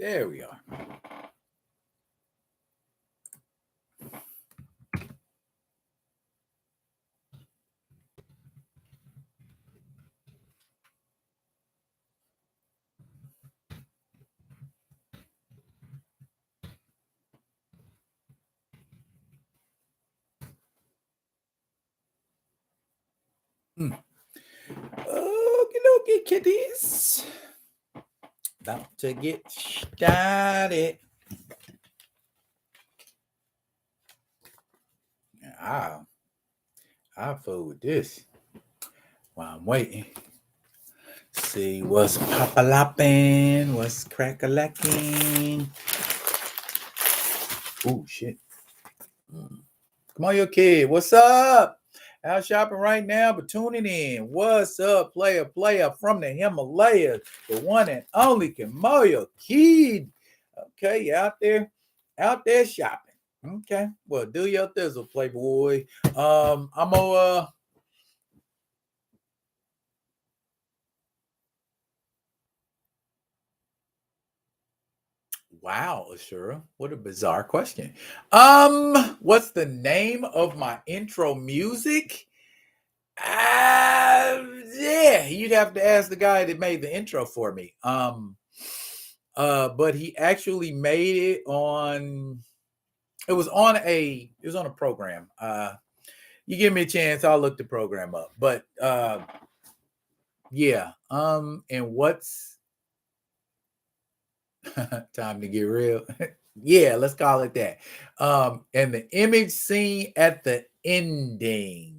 There we are. Okay, kitties. About to get started. I'll fool with this while I'm waiting. See what's pop-a-lopping, what's crack-a-lacking. Oh, shit. Come on, your kid. What's up? Out shopping right now, but tuning in. What's up, player from the Himalayas, the one and only Kamoyo Kid. Okay, you out there shopping. Okay, well, do your thizzle, playboy. I'm gonna Wow, Ashura, what a bizarre question. What's the name of my intro music? Yeah, you'd have to ask the guy that made the intro for me. But he actually made it on. It was on a program. You give me a chance, I'll look the program up. But yeah. And what's time to get real? Yeah, let's call it that. And the image scene at the ending.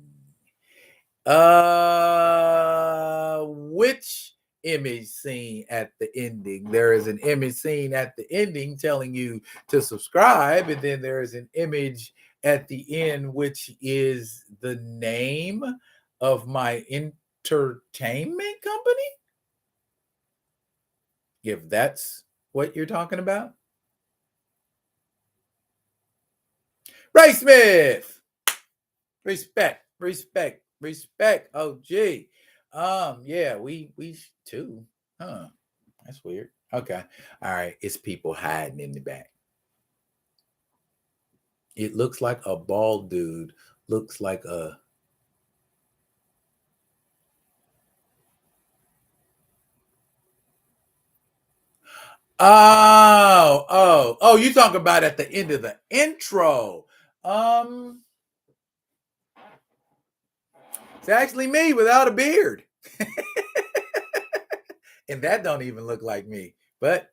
Which image scene at the ending? There is an image scene at the ending telling you to subscribe, and then there is an image at the end, which is the name of my entertainment company. If that's what you're talking about. Ray Smith. Respect. Oh, gee. Yeah, we too. Huh. That's weird. Okay. All right. It's people hiding in the back. It looks like a bald dude. Looks like a Oh, you talking about at the end of the intro. It's actually me without a beard. And that don't even look like me. But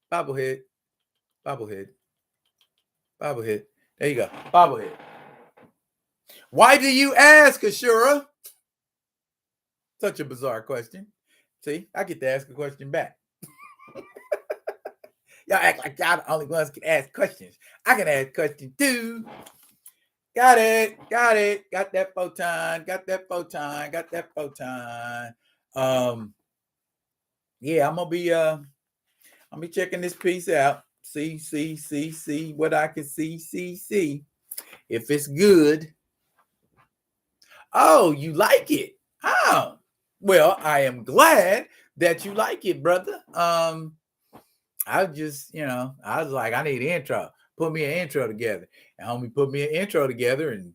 bobblehead. There you go. Bobblehead. Why do you ask, Ashura? Such a bizarre question. See, I get to ask a question back. Y'all act like y'all the only ones can ask questions. I can ask questions too. Got it. Got that photon. Yeah, I'm gonna be checking this piece out. See what I can see. If it's good. Oh, you like it? Oh, well, I am glad that you like it, brother. I just, I was like, I need an intro. Put me an intro together. And homie put me an intro together and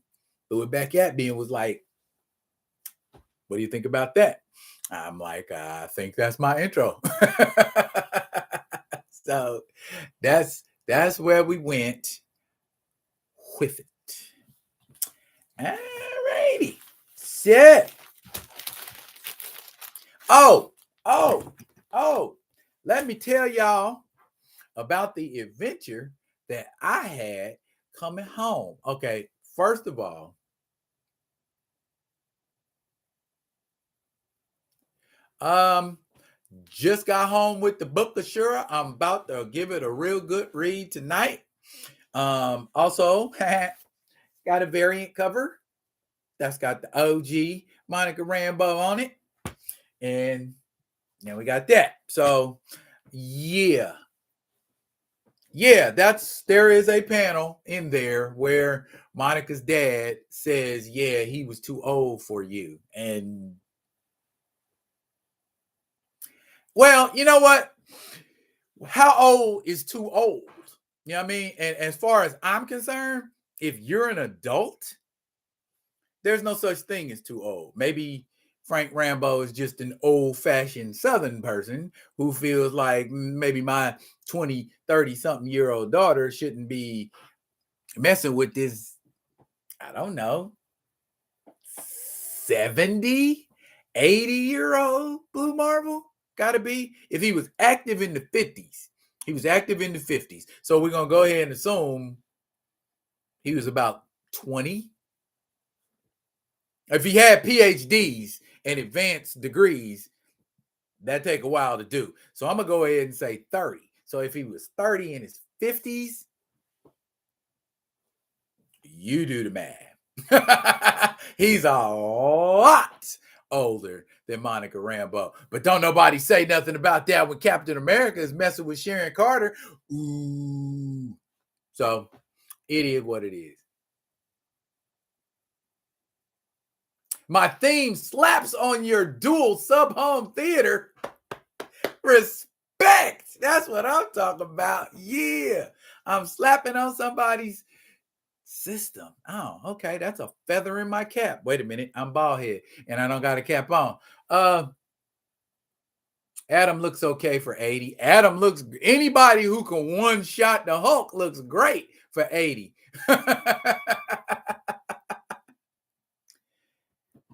threw it back at me and was like, what do you think about that? I'm like, I think that's my intro. So that's where we went with it. All righty. Shit. Oh. Let me tell y'all about the adventure that I had coming home. Okay, first of all, just got home with the book of Shura. I'm about to give it a real good read tonight. Also, got a variant cover that's got the OG Monica Rambeau on it. And now we got that. So yeah, there is a panel in there where Monica's dad says, yeah, he was too old for you. And well, you know what? How old is too old? You know what I mean? And as far as I'm concerned, if you're an adult, there's no such thing as too old. Maybe Frank Rambo is just an old-fashioned Southern person who feels like maybe my 20, 30 something year old daughter shouldn't be messing with this, I don't know, 70, 80-year-old Blue Marvel. Gotta be. If he was active in the 50s, he was active in the 50s. So we're gonna go ahead and assume he was about 20. If he had PhDs and advanced degrees, that take a while to do. So I'm gonna go ahead and say 30. So if he was 30 in his 50s, you do the math. He's a lot older than Monica Rambeau. But don't nobody say nothing about that when Captain America is messing with Sharon Carter. Ooh. So it is what it is. My theme slaps on your dual sub-home theater. Respect. That's what I'm talking about. Yeah. I'm slapping on somebody's system. Oh, okay. That's a feather in my cap. Wait a minute. I'm bald head and I don't got a cap on. Adam looks okay for 80. Adam looks, anybody who can one shot the Hulk looks great for 80.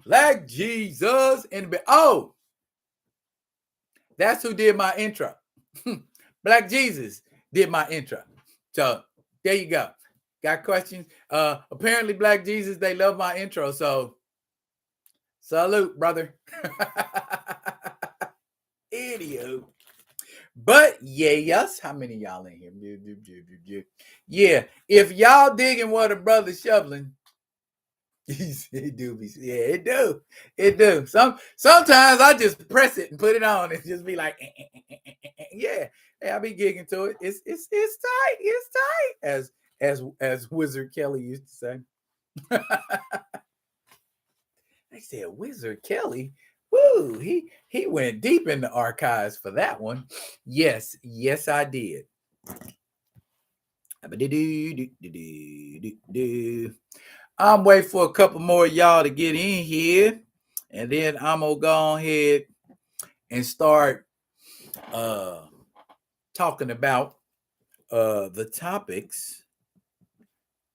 Black Jesus in the, oh, that's who did my intro. Black Jesus did my intro. So there you go. Got questions? Apparently Black Jesus, they love my intro. So salute, brother. Idiot. But yes, how many y'all in here? Yeah, if y'all digging what a brother shoveling, it do be, yeah, it do. Sometimes I just press it and put it on and just be like, yeah, hey, I be gigging to it. It's tight, as Wizard Kelly used to say. I said Wizard Kelly. Woo, he went deep in the archives for that one. Yes, I did. I'm waiting for a couple more of y'all to get in here, and then I'm gonna go ahead and start talking about the topics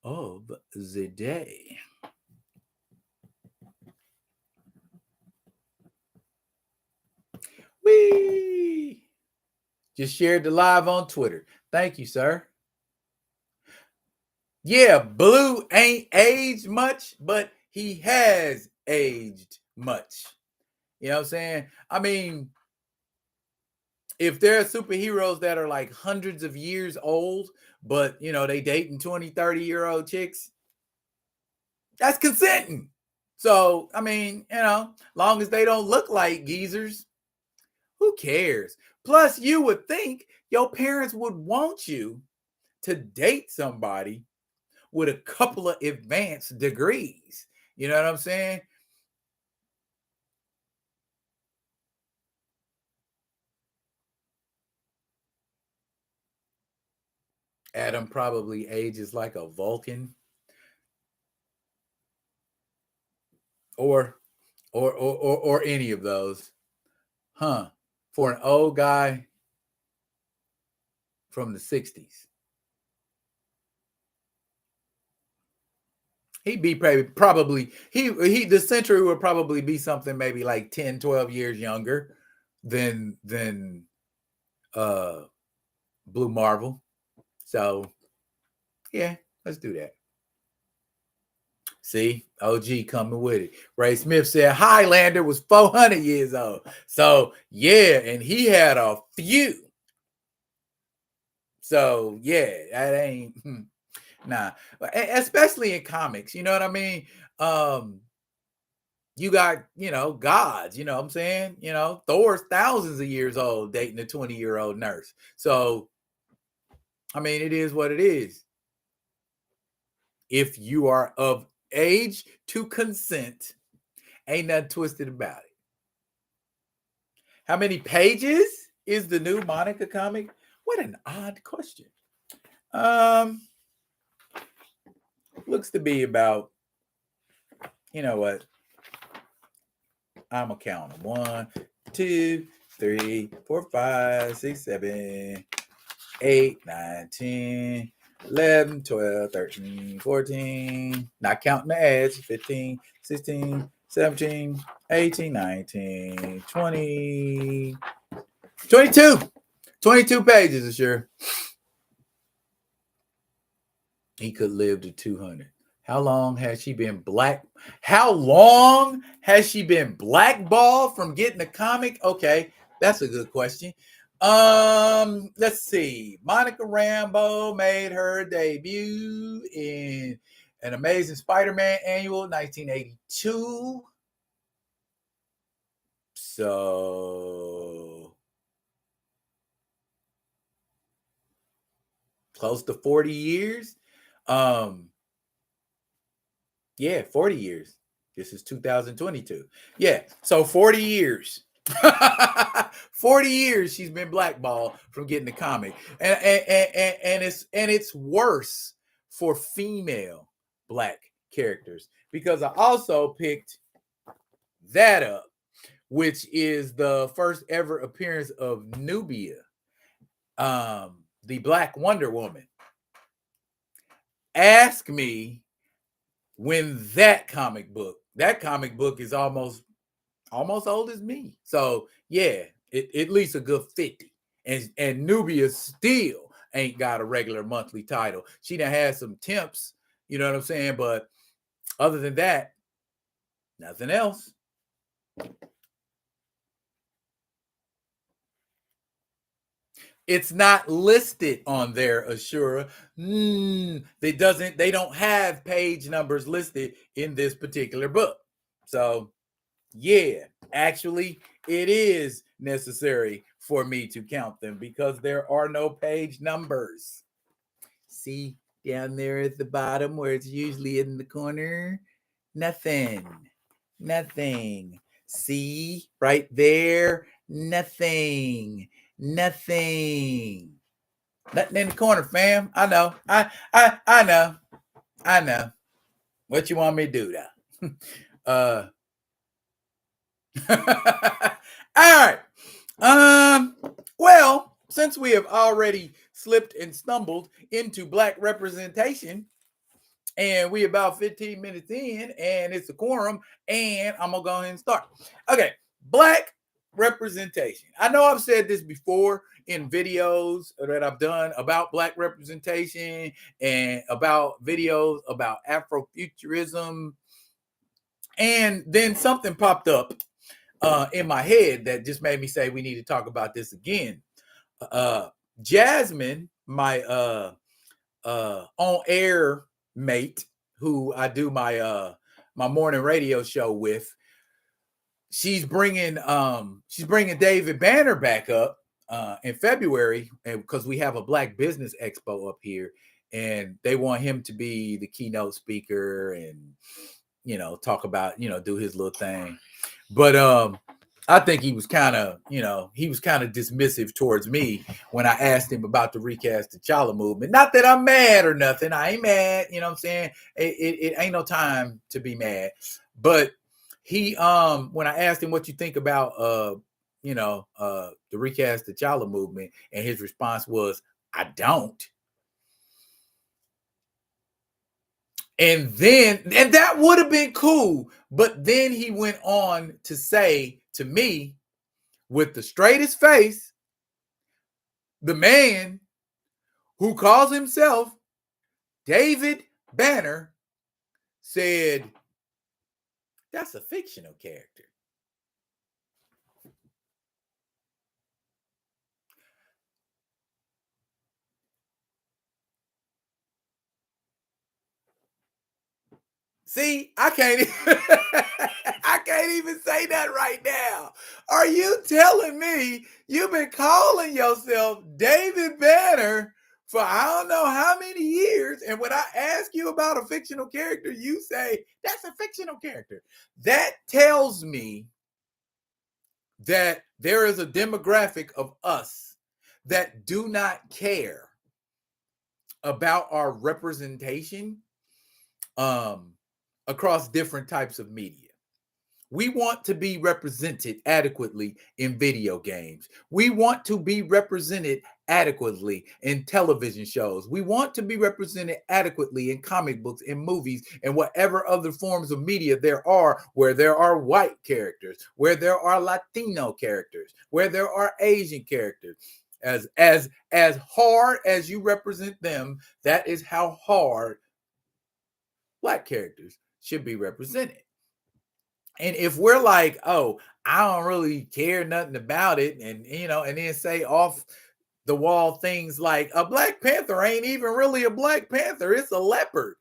of the day. Wee! Just shared the live on Twitter. Thank you, sir. Yeah, Blue ain't aged much, but he has aged much. You know what I'm saying? I mean, if there are superheroes that are like hundreds of years old, but you know, they dating 20, 30-year-old chicks, that's consenting. So, I mean, you know, long as they don't look like geezers, who cares? Plus, you would think your parents would want you to date somebody with a couple of advanced degrees. You know what I'm saying? Adam probably ages like a Vulcan, or any of those, huh? For an old guy from the 60s, he'd be probably he the century would probably be something maybe like 10, 12 years younger than Blue Marvel. So yeah, let's do that. See, OG coming with it. Ray Smith said Highlander was 400 years old. So yeah, and he had a few. So yeah, that ain't nah. Especially in comics, you know what I mean? You got, you know, gods, you know what I'm saying? You know, Thor's thousands of years old dating a 20-year-old nurse. So I mean, it is what it is. If you are of age to consent, ain't nothing twisted about it. How many pages is the new Monica comic? What an odd question. Looks to be about, you know what? I'm gonna count them. 1, 2, 3, 4, 5, 6, 7, 8, 9, 10, 11, 12, 13, 14. Not counting the ads. 15, 16, 17, 18, 19, 20, 22. 22 pages, sure. He could live to 200. How long has she been How long has she been blackballed from getting a comic? Okay, that's a good question. Let's see. Monica Rambeau made her debut in an Amazing Spider-Man annual 1982. So close to 40 years. Yeah, 40 years. This is 2022. Yeah, so 40 years. 40 years she's been blackballed from getting the comic. And it's worse for female black characters, because I also picked that up, which is the first ever appearance of Nubia, the Black Wonder Woman. Ask me when that comic book is almost old as me. So yeah, at least a good 50. And Nubia still ain't got a regular monthly title. She done had some temps, you know what I'm saying? But other than that, nothing else. It's not listed on there, Ashura. They don't have page numbers listed in this particular book. So yeah, actually, it is necessary for me to count them because there are no page numbers. See down there at the bottom where it's usually in the corner? Nothing. Nothing. See right there? Nothing. Nothing. Nothing in the corner, fam. I know. I know. I know. What you want me to do though? All right. Well, since we have already slipped and stumbled into black representation, and we about 15 minutes in, and it's a quorum, and I'm gonna go ahead and start. Okay, black representation. I know I've said this before in videos that I've done about black representation and about videos about Afrofuturism. And then something popped up in my head that just made me say we need to talk about this again. Jasmine, my on air mate, who I do my my morning radio show with, she's bringing David Banner back up in February, and because we have a Black Business Expo up here, and they want him to be the keynote speaker and talk about do his little thing. But I think he was kind of dismissive towards me when I asked him about the Recast T'Challa movement. Not that I'm mad or nothing. I ain't mad. You know what I'm saying? It ain't no time to be mad. But he when I asked him what you think about the Recast T'Challa movement, and his response was, I don't. And that would have been cool. But then he went on to say to me, with the straightest face, the man who calls himself David Banner said, that's a fictional character. See, I can't even say that right now. Are you telling me you've been calling yourself David Banner for I don't know how many years, and when I ask you about a fictional character, you say that's a fictional character? That tells me that there is a demographic of us that do not care about our representation across different types of media. We want to be represented adequately in video games. We want to be represented adequately in television shows. We want to be represented adequately in comic books, in movies, and whatever other forms of media there are, where there are white characters, where there are Latino characters, where there are Asian characters. As hard as you represent them, that is how hard Black characters should be represented. And if we're like, oh, I don't really care nothing about it, and and then say off the wall things like a Black Panther ain't even really a Black Panther, it's a leopard.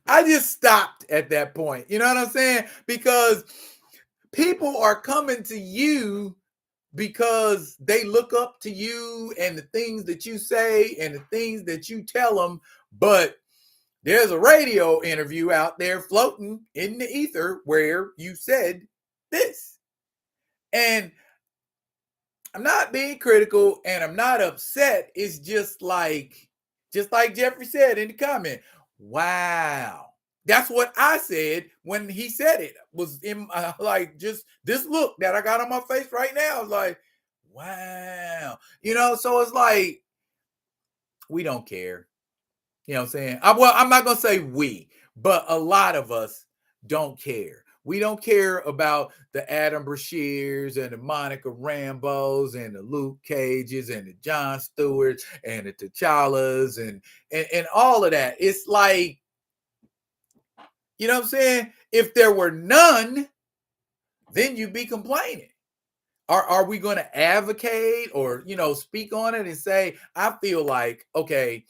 I just stopped at that point. You know what I'm saying? Because people are coming to you because they look up to you and the things that you say and the things that you tell them. But there's a radio interview out there floating in the ether where you said this. And I'm not being critical and I'm not upset. It's just like Jeffrey said in the comment, wow. That's what I said when he said it. Was in like just this look that I got on my face right now. Like, wow. So it's like, we don't care. You know what I'm saying? I'm not going to say we, but a lot of us don't care. We don't care about the Adam Brashears and the Monica Rambos and the Luke Cages and the Jon Stewarts and the T'Challas and all of that. It's like, you know what I'm saying? If there were none, then you'd be complaining. Are we going to advocate or, speak on it and say, I feel like, okay,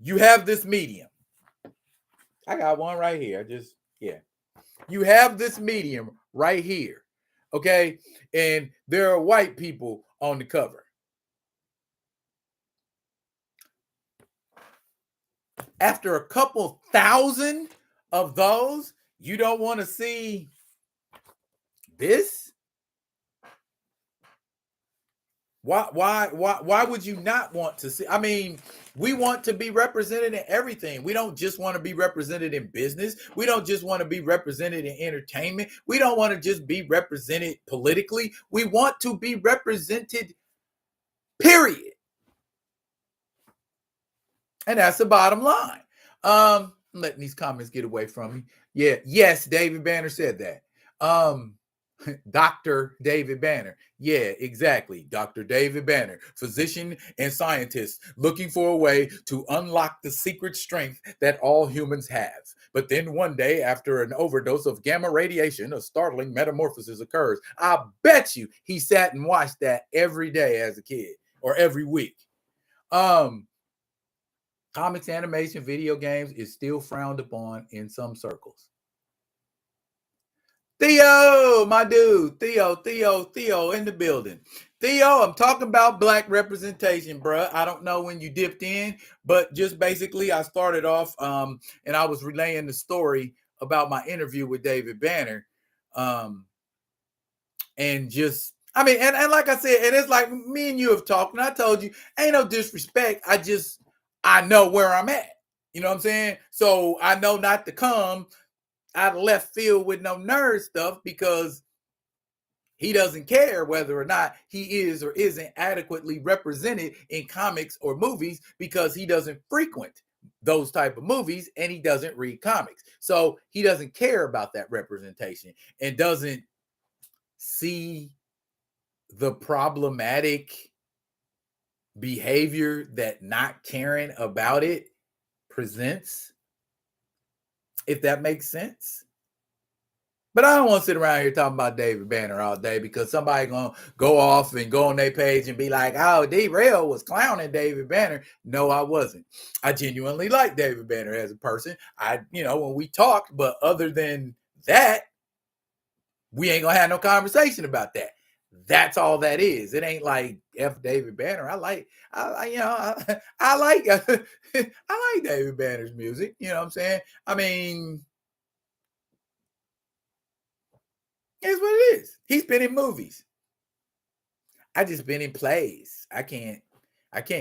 you have this medium. I got one right here. You have this medium right here. Okay. And there are white people on the cover. After a couple thousand of those, you don't want to see this? Why would you not want to see? I mean, we want to be represented in everything. We don't just want to be represented in business. We don't just want to be represented in entertainment. We don't want to just be represented politically. We want to be represented, period. And that's the bottom line. I'm letting these comments get away from me. Yeah, yes, David Banner said that. Dr. David Banner. Yeah, exactly. Dr. David Banner, physician and scientist, looking for a way to unlock the secret strength that all humans have. But then one day, after an overdose of gamma radiation, a startling metamorphosis occurs. I bet you he sat and watched that every day as a kid or every week. Comics, animation, video games is still frowned upon in some circles. Theo, my dude, Theo in the building. Theo, I'm talking about Black representation, bro. I don't know when you dipped in, but just basically I started off and I was relaying the story about my interview with David Banner. And just, I mean, and like I said, and it's like me and you have talked, and I told you, ain't no disrespect. I know where I'm at. You know what I'm saying? So I know not to come out of left field with no nerd stuff because he doesn't care whether or not he is or isn't adequately represented in comics or movies because he doesn't frequent those type of movies and he doesn't read comics. So he doesn't care about that representation and doesn't see the problematic behavior that not caring about it presents, if that makes sense. But I don't want to sit around here talking about David Banner all day because somebody gonna go off and go on their page and be like, oh, D-Rail was clowning David Banner. No, I wasn't. I genuinely like David Banner as a person. When we talked, but other than that, we ain't gonna have no conversation about that. That's all that is. It ain't like F David Banner. I like David Banner's music. You know what I'm saying? I mean, It's what it is. He's been in movies. I just been in plays. I can't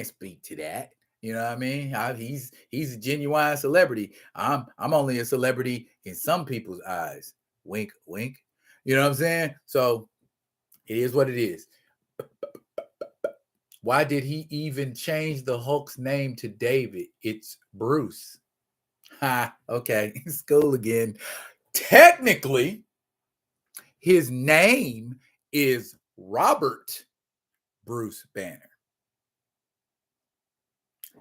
speak to that. You know what I mean? He's a genuine celebrity. I'm only a celebrity in some people's eyes. Wink, wink. You know what I'm saying? So it is what it is. Why did he even change the Hulk's name to David? It's Bruce. Ha, okay. School again. Technically, his name is Robert Bruce Banner.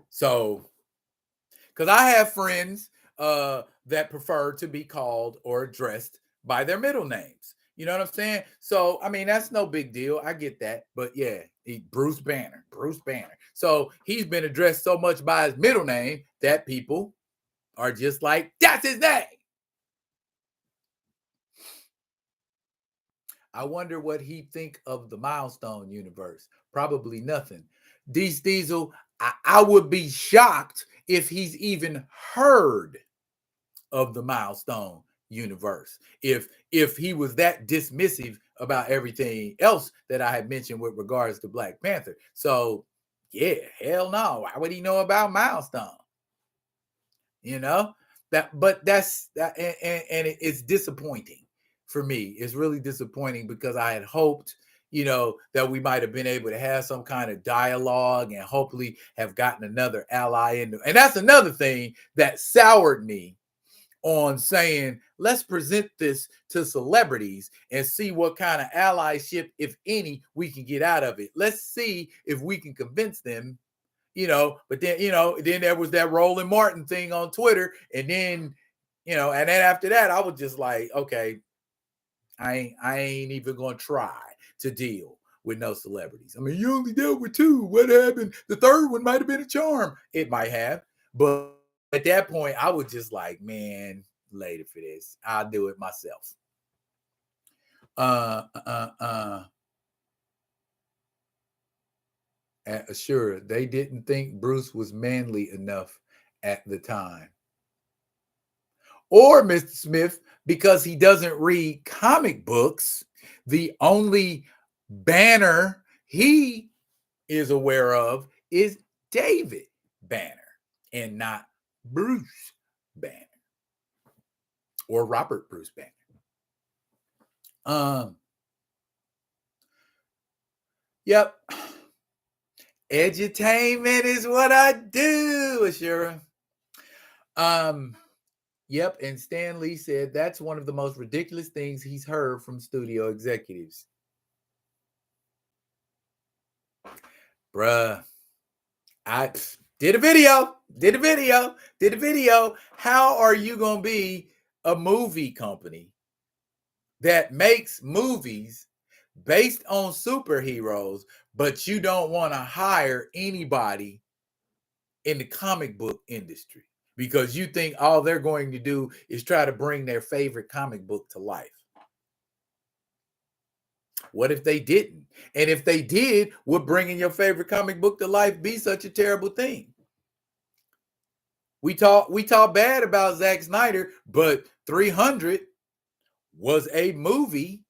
So, because I have friends that prefer to be called or addressed by their middle names. You know what I'm saying? So, I mean, that's no big deal. I get that. But yeah, Bruce Banner. So he's been addressed so much by his middle name that people are just like, that's his name. I wonder what he'd think of the Milestone universe. Probably nothing. Diesel, I would be shocked if he's even heard of the Milestone universe. If he was that dismissive about everything else that I had mentioned with regards to Black Panther. So yeah, hell no. Why would he know about Milestone? You know? That's it's disappointing for me. It's really disappointing because I had hoped, that we might have been able to have some kind of dialogue and hopefully have gotten another ally in. And that's another thing that soured me on saying, let's present this to celebrities and see what kind of allyship, if any, we can get out of it. Let's see if we can convince them, but then, then there was that Roland Martin thing on Twitter. And then, and then after that, I was just like, okay, I ain't even going to try to deal with no celebrities. I mean, you only dealt with two. What happened? The third one might have been a charm. It might have. But at that point, I was just like, man, later for this. I'll do it myself. Sure, they didn't think Bruce was manly enough at the time. Or Mr. Smith, because he doesn't read comic books, the only Banner he is aware of is David Banner and not Bruce Banner or Robert Bruce Banner. Yep. Edutainment is what I do, Ashura. Yep, and Stan Lee said that's one of the most ridiculous things he's heard from studio executives. Bruh, I did a video. How are you going to be a movie company that makes movies based on superheroes, but you don't want to hire anybody in the comic book industry because you think all they're going to do is try to bring their favorite comic book to life? What if they didn't? And if they did, would bringing your favorite comic book to life be such a terrible thing? We talk bad about Zack Snyder, but 300 was a movie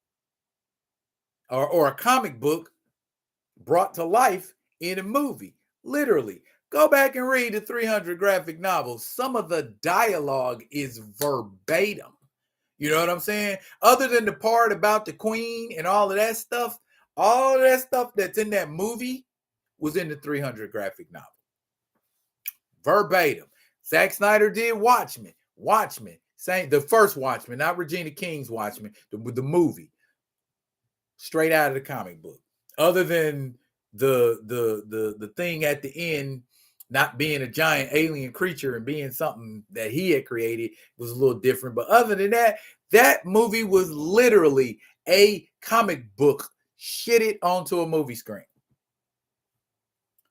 or a comic book brought to life in a movie. Literally. Go back and read the 300 graphic novels. Some of the dialogue is verbatim. You know what I'm saying? Other than the part about the queen and all of that stuff that's in that movie was in the 300 graphic novel. Verbatim. Zack Snyder did Watchmen. Same, the first Watchmen, not Regina King's Watchmen, the movie. Straight out of the comic book. Other than the thing at the end not being a giant alien creature and being something that he had created was a little different. But other than that, that movie was literally a comic book shitted onto a movie screen.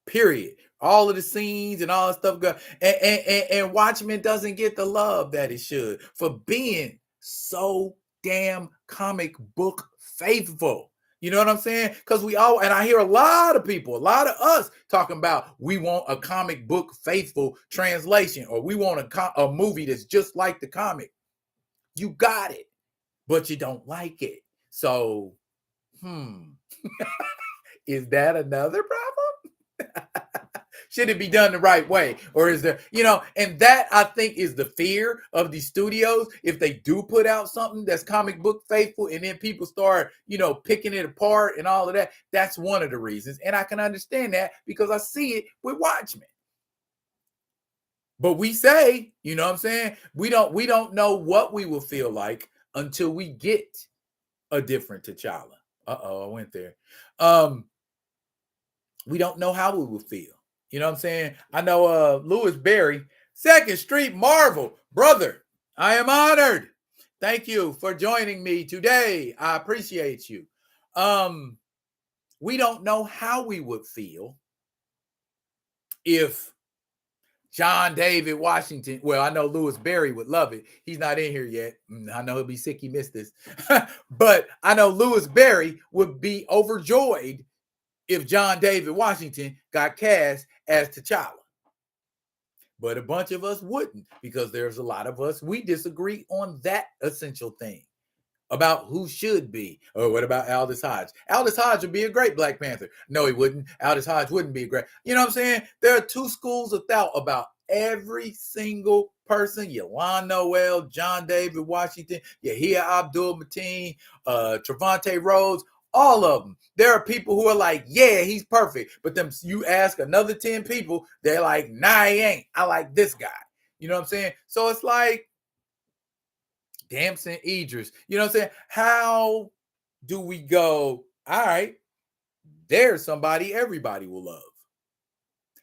Period. All of the scenes and all that stuff go. And Watchmen doesn't get the love that it should for being so damn comic book faithful. You know what I'm saying? Because and I hear a lot of people, a lot of us talking about we want a comic book faithful translation, or we want a movie that's just like the comic. You got it, but you don't like it. So, is that another problem? Should it be done the right way? Or is there, and that I think is the fear of these studios. If they do put out something that's comic book faithful and then people start, picking it apart and all of that, that's one of the reasons. And I can understand that because I see it with Watchmen. But we say, you know what I'm saying? We don't know what we will feel like until we get a different T'Challa. I went there. We don't know how we will feel. You know what I'm saying? I know Louis Berry, 2nd Street Marvel, brother. I am honored. Thank you for joining me today. I appreciate you. We don't know how we would feel if John David Washington, well, I know Louis Berry would love it. He's not in here yet. I know he'll be sick he missed this. But I know Louis Berry would be overjoyed if John David Washington got cast as T'Challa. But a bunch of us wouldn't, because there's a lot of us, we disagree on that essential thing about who should be. Or what about Aldous Hodge? Aldous Hodge would be a great Black Panther. No, he wouldn't. Aldous Hodge wouldn't be a great. You know what I'm saying? There are two schools of thought about every single person. Yolanda Noel, John David Washington, Yahia Abdul-Mateen, Trevante Rhodes, all of them. There are people who are like, yeah, he's perfect. But then you ask another 10 people, they're like, nah, he ain't. I like this guy. You know what I'm saying? So it's like Damson Idris. You know what I'm saying? How do we go, all right, there's somebody everybody will love.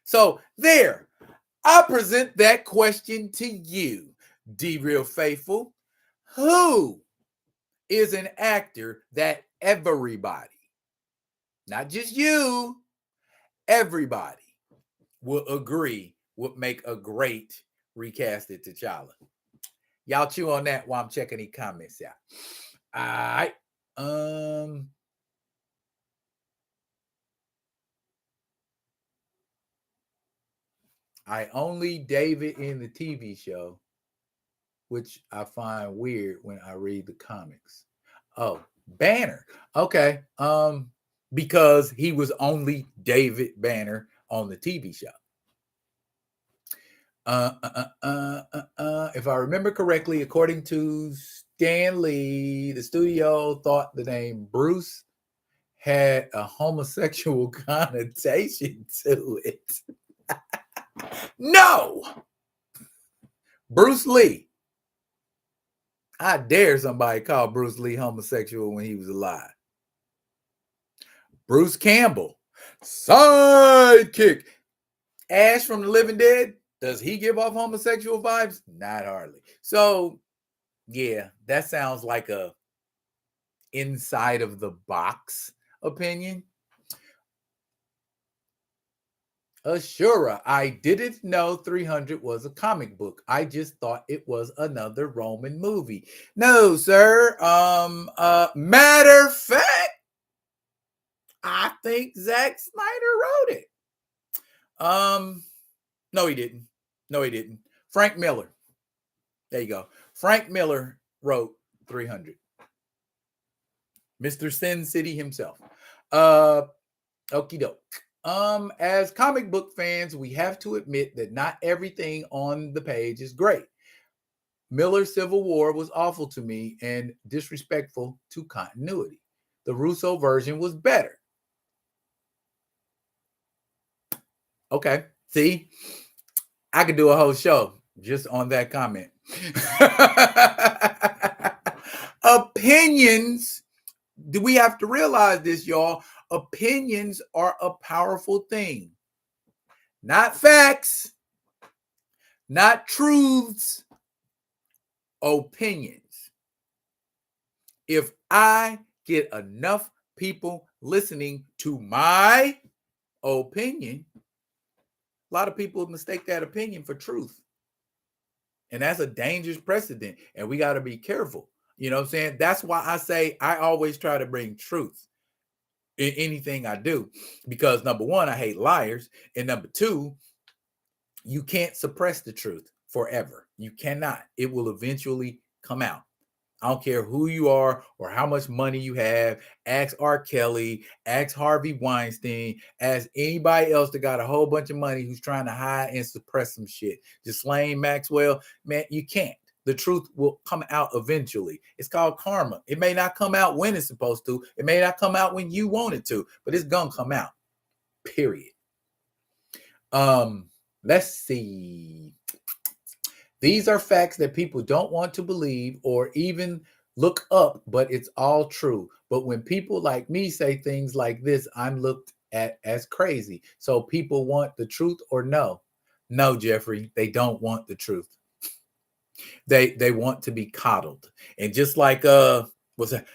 So there, I present that question to you, D Real Faithful. Who is an actor that everybody, not just you, everybody will agree would make a great recasted T'Challa? Y'all chew on that while I'm checking the comments out. All right. I only David in the TV show, which I find weird when I read the comics. Oh, Banner. Okay. Because he was only David Banner on the TV show. If I remember correctly, according to Stan Lee, the studio thought the name Bruce had a homosexual connotation to it. No! Bruce Lee. I dare somebody call Bruce Lee homosexual when he was alive. Bruce Campbell, sidekick. Ash from the Living Dead, does he give off homosexual vibes? Not hardly. So, yeah, that sounds like a inside of the box opinion. Ashura, I didn't know 300 was a comic book. I just thought it was another Roman movie. No, sir. Matter of fact, I think Zack Snyder wrote it. No, he didn't. No, he didn't. Frank Miller. There you go. Frank Miller wrote 300. Mr. Sin City himself. Okie doke. As comic book fans, we have to admit that not everything on the page is great. Miller's Civil War was awful to me and disrespectful to continuity. The Russo version was better. Okay, see, I could do a whole show just on that comment. Opinions. Do we have to realize this, y'all? Opinions are a powerful thing. Not facts, not truths, opinions. If I get enough people listening to my opinion, a lot of people mistake that opinion for truth. And that's a dangerous precedent. And we got to be careful. You know what I'm saying? That's why I say I always try to bring truth in anything I do. Because number one, I hate liars. And number two, you can't suppress the truth forever. You cannot. It will eventually come out. I don't care who you are or how much money you have. Ask R. Kelly, ask Harvey Weinstein, ask anybody else that got a whole bunch of money who's trying to hide and suppress some shit. Ghislaine Maxwell, man, you can't. The truth will come out eventually. It's called karma. It may not come out when it's supposed to. It may not come out when you want it to, but it's gonna come out. Period. Let's see. These are facts that people don't want to believe or even look up, but it's all true. But when people like me say things like this, I'm looked at as crazy. So people want the truth or no? No, Jeffrey, they don't want the truth. They want to be coddled. And just like was an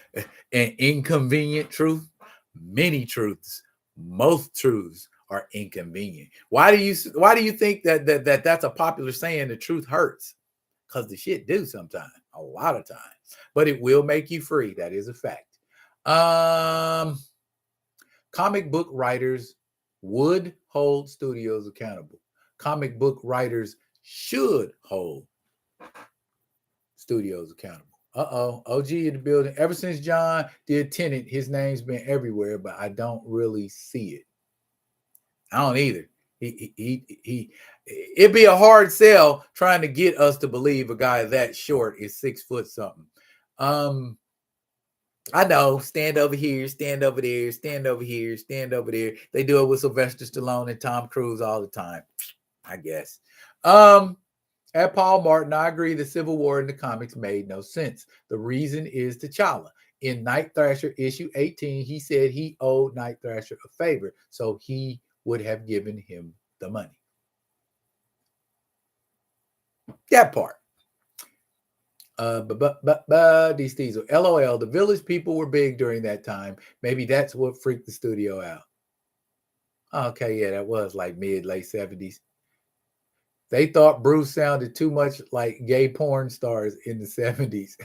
inconvenient truth, many truths, most truths are inconvenient. Why do you think that's a popular saying? The truth hurts, because the shit do sometimes, a lot of times, but it will make you free. That is a fact. Comic book writers would hold studios accountable. Comic book writers should hold studios accountable. OG in the building. Ever since John did Tenet, his name's been everywhere, but I don't really see it. I don't either. It'd be a hard sell trying to get us to believe a guy that short is 6 foot something. I know, stand over here, stand over there, stand over here, stand over there. They do it with Sylvester Stallone and Tom Cruise all the time, I guess. At Paul Martin, I agree the Civil War in the comics made no sense. The reason is T'Challa. In Night Thrasher issue 18, he said he owed Night Thrasher a favor, so he would have given him the money. That part. These Diesel. LOL. The Village People were big during that time. Maybe that's what freaked the studio out. Okay, yeah, that was like late 70s. They thought Bruce sounded too much like gay porn stars in the 70s.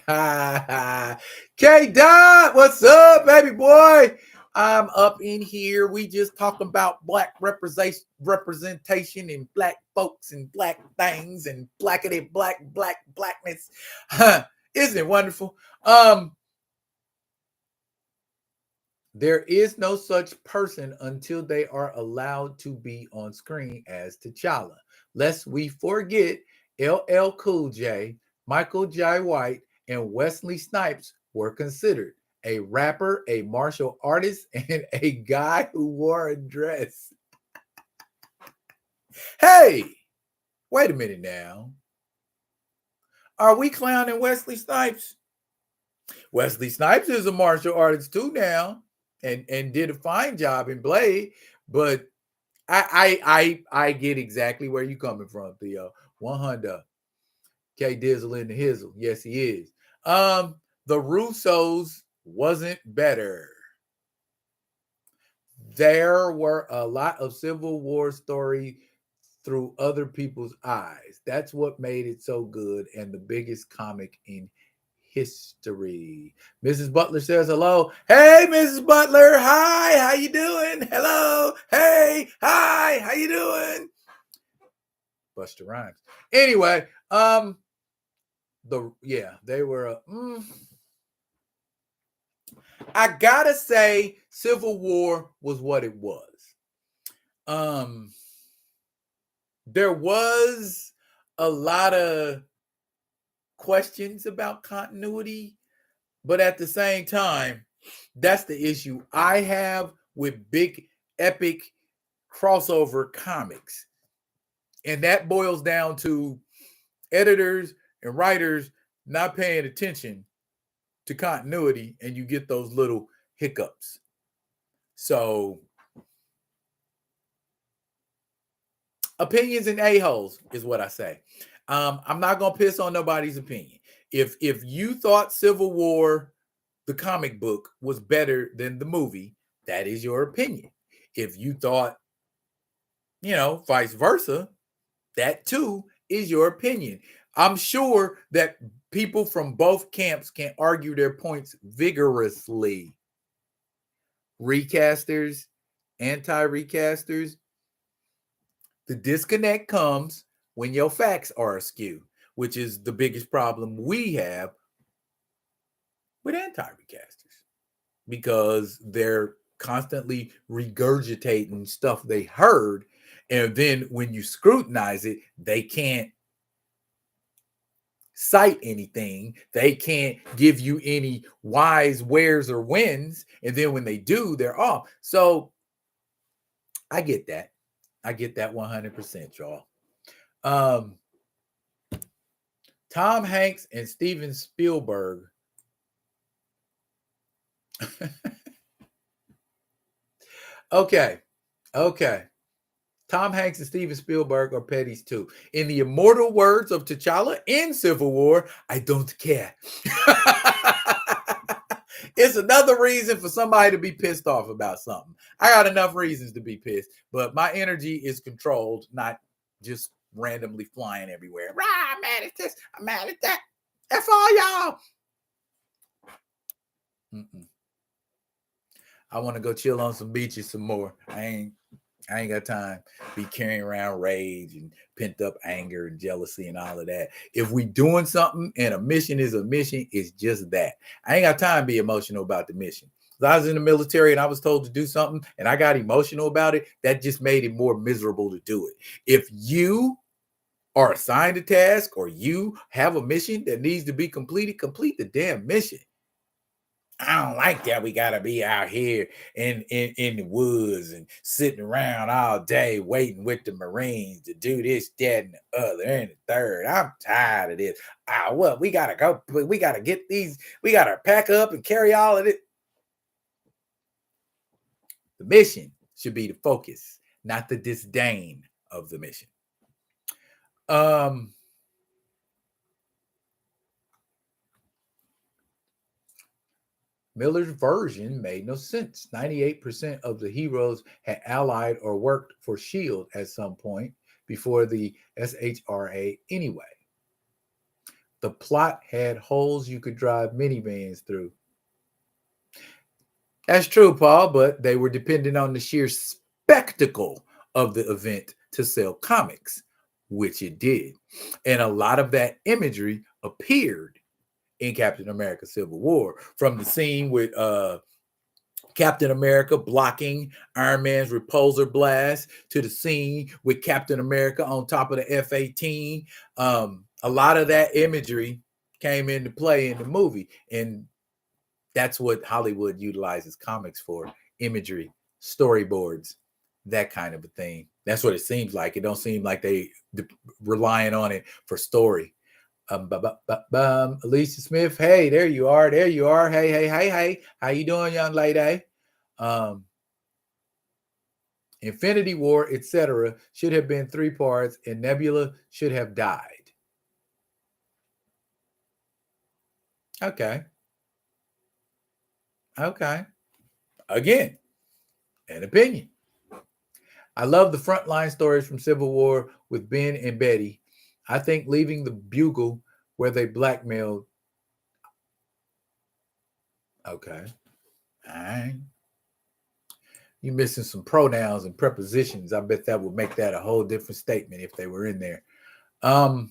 K-Dot, what's up, baby boy? I'm up in here. We just talking about black representation and black folks and black things and blackity blackness. Isn't it wonderful? There is no such person until they are allowed to be on screen as T'Challa. Lest we forget, LL Cool J, Michael Jai White, and Wesley Snipes were considered a rapper, a martial artist, and a guy who wore a dress. Hey, wait a minute now. Are we clowning Wesley Snipes? Wesley Snipes is a martial artist too now, and did a fine job in Blade, but I get exactly where you're coming from, Theo. 100. K Dizzle in the Hizzle. Yes, he is. The Russos wasn't better. There were a lot of Civil War story through other people's eyes. That's what made it so good and the biggest comic in history. Mrs. Butler says hello. Hey, Mrs. Butler. Hi, how you doing? Hello. Hey, hi, how you doing? Buster Rhymes. Anyway, they were I gotta say Civil War was what it was. There was a lot of questions about continuity, but at the same time, that's the issue I have with big epic crossover comics. And that boils down to editors and writers not paying attention to continuity, and you get those little hiccups. So opinions and a-holes is what I say. I'm not gonna piss on nobody's opinion. If you thought Civil War, the comic book, was better than the movie, that is your opinion. If you thought, vice versa, that too is your opinion. I'm sure that people from both camps can argue their points vigorously. Recasters, anti-recasters, the disconnect comes when your facts are askew, which is the biggest problem we have with anti-recasters because they're constantly regurgitating stuff they heard. And then when you scrutinize it, they can't cite anything. They can't give you any whys, wheres, or wins. And then when they do, they're off. So I get that. I get that 100%, y'all. Tom Hanks and Steven Spielberg. Okay. Tom Hanks and Steven Spielberg are petties too. In the immortal words of T'Challa in Civil War, I don't care. It's another reason for somebody to be pissed off about something. I got enough reasons to be pissed, but my energy is controlled, not just randomly flying everywhere. Rah, I'm mad at this. I'm mad at that. That's all y'all. I want to go chill on some beaches some more. I ain't got time to be carrying around rage and pent up anger and jealousy and all of that. If we doing something and a mission is a mission, it's just that. I ain't got time to be emotional about the mission. I was in the military and I was told to do something and I got emotional about it. That just made it more miserable to do it. If you are assigned a task or you have a mission that needs to be completed, complete the damn mission. I don't like that. We got to be out here in the woods and sitting around all day waiting with the Marines to do this, that, and the other, and the third. I'm tired of this. Well, we got to go. We got to get these. We got to pack up and carry all of it. The mission should be the focus, not the disdain of the mission. Miller's version made no sense. 98% of the heroes had allied or worked for S.H.I.E.L.D. at some point before the SHRA anyway. The plot had holes you could drive minivans through. That's true, Paul, but they were dependent on the sheer spectacle of the event to sell comics, which it did. And a lot of that imagery appeared in Captain America Civil War, from the scene with Captain America blocking Iron Man's repulsor blast to the scene with Captain America on top of the F-18. A lot of that imagery came into play in the movie, and that's what Hollywood utilizes comics for: imagery, storyboards, that kind of a thing. That's what it seems like. It don't seem like they relying on it for story. Alicia Smith, hey, there you are. Hey. How you doing, young lady? Infinity War, etc. should have been 3 parts, and Nebula should have died. Okay. Again, an opinion. I love the frontline stories from Civil War with Ben and Betty. I think leaving the Bugle where they blackmailed. Okay. All right. You're missing some pronouns and prepositions. I bet that would make that a whole different statement if they were in there. The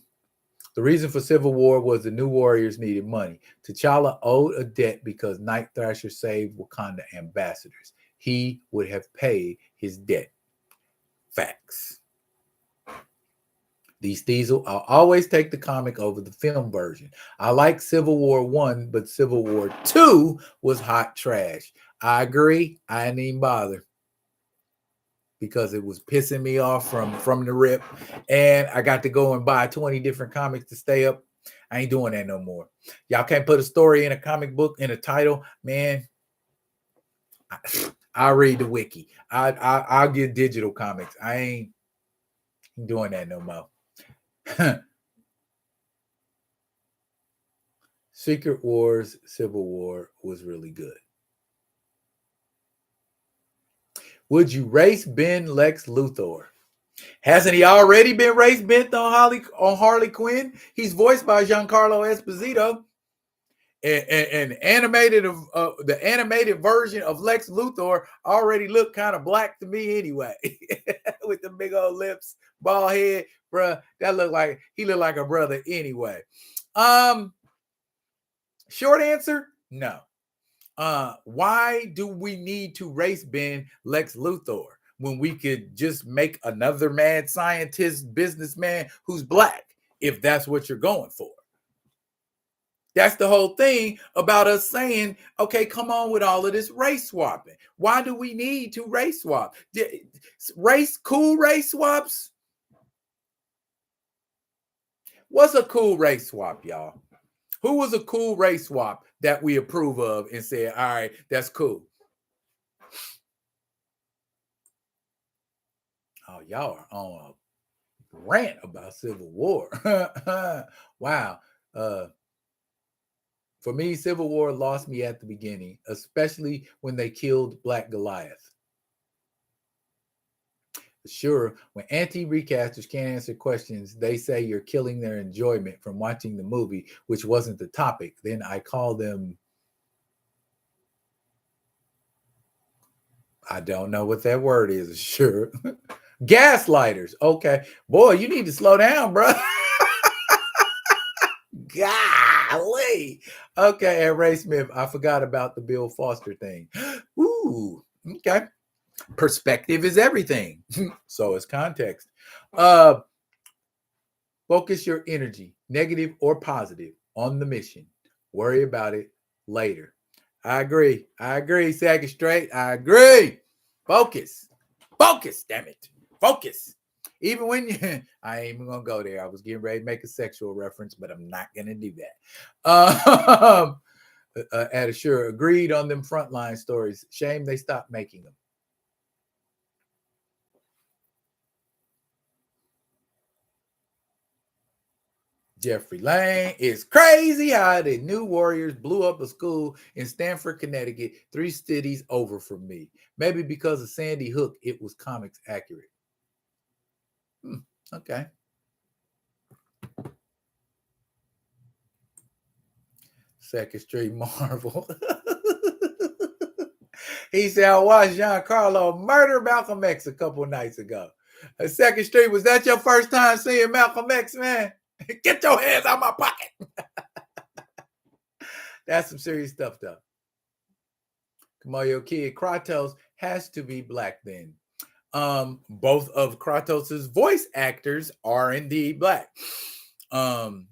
reason for Civil War was the New Warriors needed money. T'Challa owed a debt because Night Thrasher saved Wakanda ambassadors. He would have paid his debt. Facts. These Diesel, I'll always take the comic over the film version. I like Civil War 1, but Civil War 2 was hot trash. I agree. I didn't even bother because it was pissing me off from the rip. And I got to go and buy 20 different comics to stay up. I ain't doing that no more. Y'all can't put a story in a comic book in a title, man. I'll read the wiki. I'll get digital comics. I ain't doing that no more. Secret Wars Civil War was really good. Would you race Ben Lex Luthor? Hasn't he already been race bent on Harley Quinn? He's voiced by Giancarlo Esposito. And the animated version of Lex Luthor already looked kind of black to me anyway, with the big old lips, bald head, bruh. That looked like he looked like a brother anyway. Short answer, No. Why do we need to race bend Lex Luthor when we could just make another mad scientist businessman who's black, if that's what you're going for? That's the whole thing about us saying, okay, come on with all of this race swapping. Why do we need to race swap? Cool race swaps? What's a cool race swap, y'all? Who was a cool race swap that we approve of and said, all right, that's cool? Oh, y'all are on a rant about Civil War. Wow. For me, Civil War lost me at the beginning, especially when they killed Black Goliath. Sure, when anti-recasters can't answer questions, they say you're killing their enjoyment from watching the movie, which wasn't the topic. Then I call them, I don't know what that word is, sure. Gaslighters. Okay. Boy, you need to slow down, bro. Golly. Okay, and Ray Smith, I forgot about the Bill Foster thing. Ooh, okay. Perspective is everything. So is context. Focus your energy, negative or positive, on the mission. Worry about it later. I agree. Second straight. I agree. Focus. Damn it. Focus. Even when you, I ain't even gonna go there. I was getting ready to make a sexual reference, but I'm not gonna do that. Adashur agreed on them frontline stories. Shame they stopped making them. Jeffrey Lane, it's crazy how the New Warriors blew up a school in Stamford, Connecticut, 3 cities over from me. Maybe because of Sandy Hook, it was comics accurate. Okay. Second Street Marvel. He said, I watched Giancarlo murder Malcolm X a couple nights ago. Second Street, was that your first time seeing Malcolm X, man? Get your hands out my pocket. That's some serious stuff, though. Mario Kid, Kratos has to be black then. Both of Kratos's voice actors are indeed black.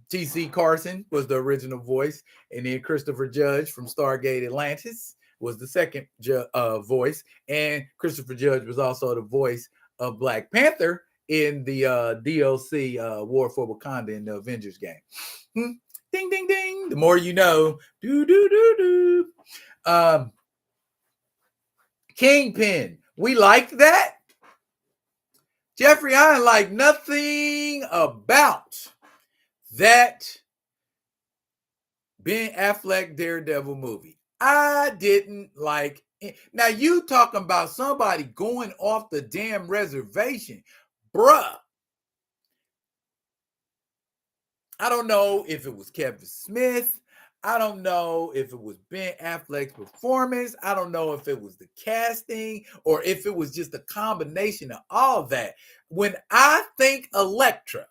T.C. Carson was the original voice, and then Christopher Judge from Stargate Atlantis was the second voice, and Christopher Judge was also the voice of Black Panther in the DLC War for Wakanda in the Avengers game. Ding, ding, ding. The more you know. Do, do, do, do. Kingpin. We liked that. Jeffrey, I ain't like nothing about that Ben Affleck Daredevil movie. I didn't like it. Now you talking about somebody going off the damn reservation. Bruh. I don't know if it was Kevin Smith. I don't know if it was Ben Affleck's performance. I don't know if it was the casting or if it was just a combination of all of that. When I think Elektra,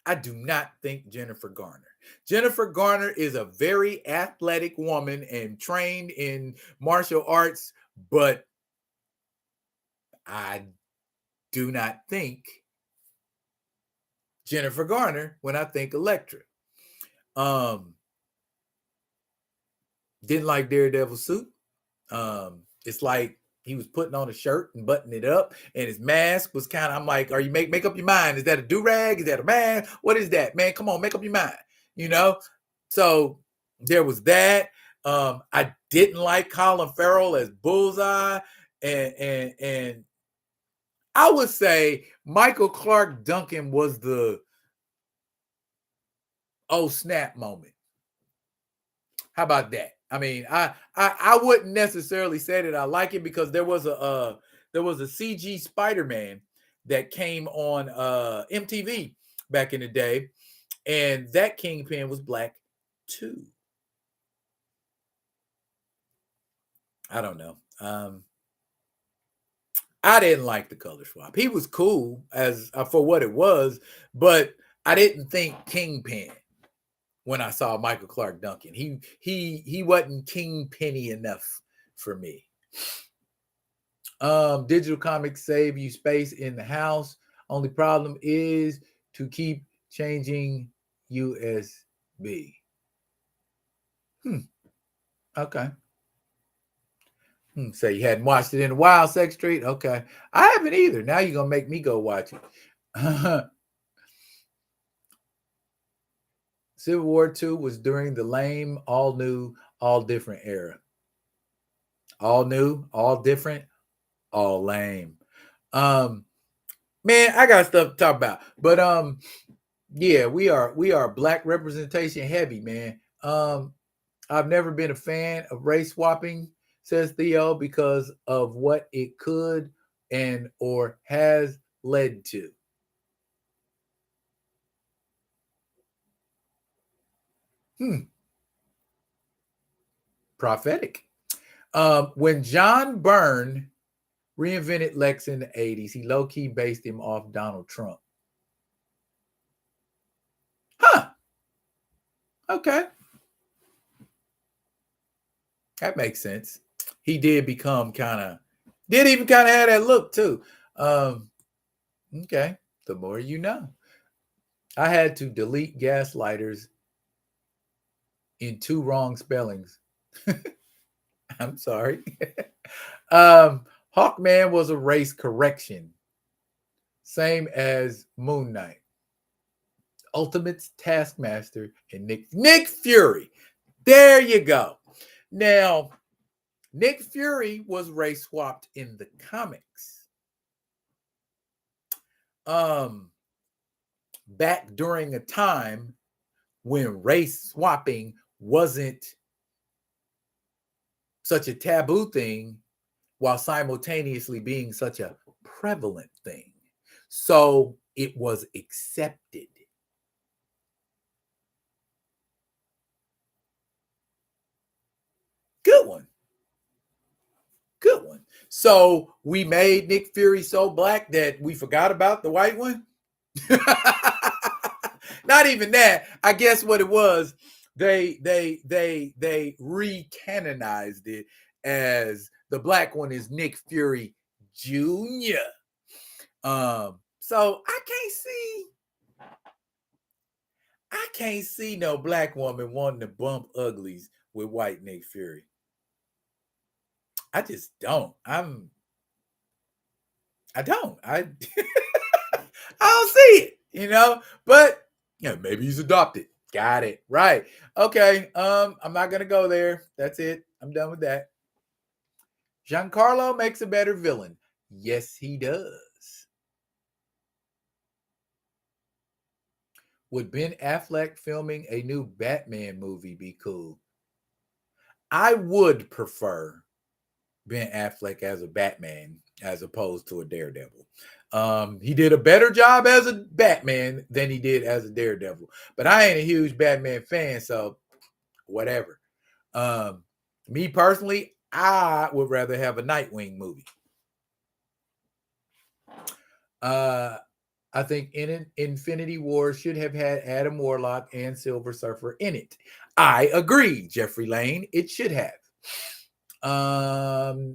I do not think Jennifer Garner. Jennifer Garner is a very athletic woman and trained in martial arts, but I do not think Jennifer Garner when I think Elektra. Didn't like Daredevil suit. It's like he was putting on a shirt and buttoning it up, and his mask was kind of, I'm like, are you make up your mind? Is that a do-rag? Is that a man? What is that, man? Come on, make up your mind. You know? So there was that. I didn't like Colin Farrell as Bullseye, and I would say Michael Clark Duncan was the oh snap moment. How about that? I mean, I wouldn't necessarily say that I like it because there was a CG Spider-Man that came on MTV back in the day, and that Kingpin was black too. I don't know. I didn't like the color swap. He was cool as for what it was, but I didn't think Kingpin when I saw Michael Clark Duncan. He wasn't kingpenny enough for me. Digital comics save you space in the house. Only problem is to keep changing USB. Okay. So you hadn't watched it in a while, Sex Street? Okay. I haven't either. Now you're going to make me go watch it. Civil War II was during the lame, all new, all different era. All new, all different, all lame. Man, I got stuff to talk about. But yeah, we are Black representation heavy, man. I've never been a fan of race swapping, says Theo, because of what it could and or has led to. Prophetic. When John Byrne reinvented Lex in the 80s, he low-key based him off Donald Trump. Huh. Okay. That makes sense. He did become did even kind of have that look too. Okay. The more you know. I had to delete gaslighters in 2 wrong spellings. I'm sorry. Hawkman was a race correction. Same as Moon Knight. Ultimate's Taskmaster and Nick Fury. There you go. Now, Nick Fury was race swapped in the comics. Back during a time when race swapping wasn't such a taboo thing while simultaneously being such a prevalent thing. So it was accepted. Good one. Good one. So we made Nick Fury so black that we forgot about the white one. Not even that. I guess what it was, they recanonized it as the black one is Nick Fury Jr. So I can't see no black woman wanting to bump uglies with white Nick Fury. I just don't. I don't. I don't see it, but maybe he's adopted. Got it. Right. Okay. I'm not gonna go there. That's it. I'm done with that. Giancarlo makes a better villain. Yes, he does. Would Ben Affleck filming a new Batman movie be cool? I would prefer Ben Affleck as a Batman as opposed to a Daredevil. He did a better job as a Batman than he did as a Daredevil. But I ain't a huge Batman fan, so whatever. Me personally, I would rather have a Nightwing movie. I think Infinity War should have had Adam Warlock and Silver Surfer in it. I agree, Jeffrey Lane. It should have.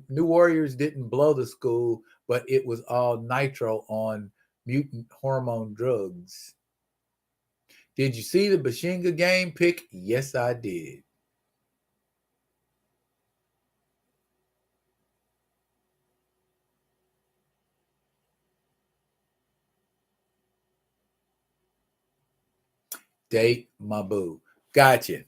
New Warriors didn't blow the school, but it was all nitro on mutant hormone drugs. Did you see the Bashinga game pick? Yes, I did. Date my boo. Gotcha.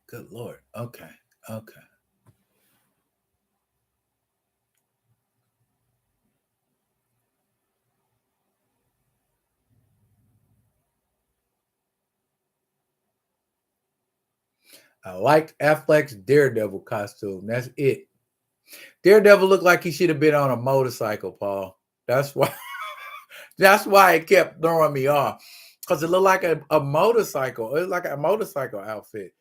Good Lord. Okay. I liked Affleck's Daredevil costume. That's it. Daredevil looked like he should have been on a motorcycle, Paul. That's why. That's why it kept throwing me off, because it looked like a motorcycle. It was like a motorcycle outfit.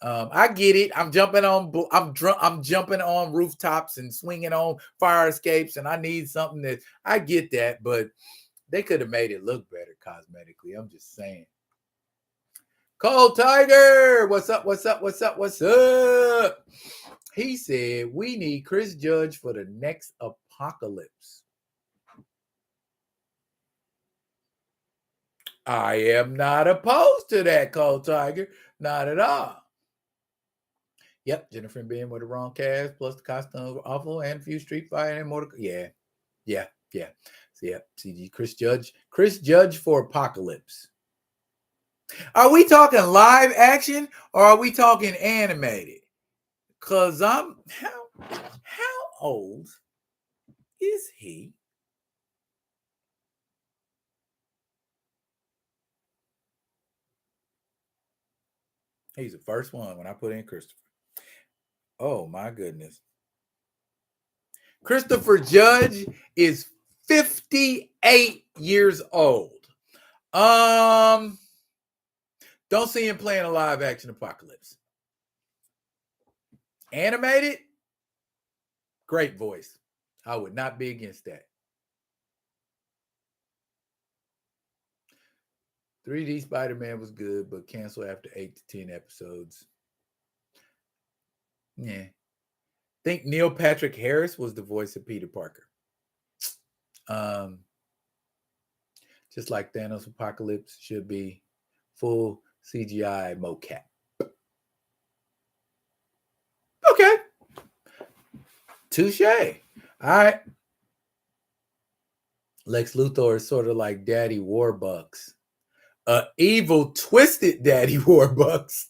I get it. I'm jumping on rooftops and swinging on fire escapes, and I need something that I get that, but they could have made it look better cosmetically. I'm just saying. Cold Tiger, what's up? What's up? What's up? What's up? He said we need Chris Judge for the next apocalypse. I am not opposed to that, Cold Tiger. Not at all. Yep, Jennifer and Ben were the wrong cast, plus the costumes were awful, and a few Street Fighter and more. Yeah. So, yeah, CG Chris Judge for Apocalypse. Are we talking live action or are we talking animated? Cause how old is he? He's the first one when I put in Christopher. Oh my goodness. Christopher Judge is 58 years old. Don't see him playing a live action apocalypse. Animated, great voice. I would not be against that. 3D Spider-Man was good, but canceled after 8 to 10 episodes. Yeah. Think Neil Patrick Harris was the voice of Peter Parker. Just like Thanos Apocalypse should be full CGI mocap. Okay. Touche. All right. Lex Luthor is sort of like Daddy Warbucks. Evil, twisted Daddy Warbucks.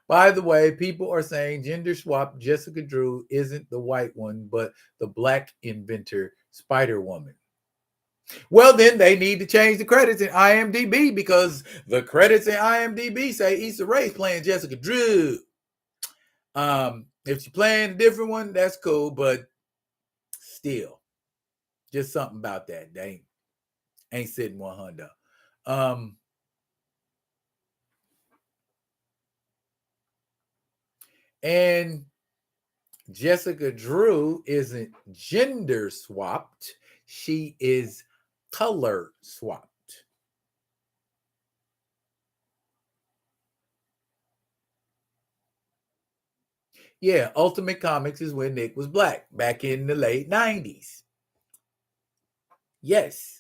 By the way, people are saying gender swap Jessica Drew isn't the white one, but the black inventor Spider-Woman. Well, then they need to change the credits in IMDb because the credits in IMDb say Issa Rae's playing Jessica Drew. If she's playing a different one, that's cool, but still, just something about that. They ain't sitting 100. And Jessica Drew isn't gender swapped. She is color swapped. Yeah, Ultimate Comics is when Nick was black back in the late 90s. Yes.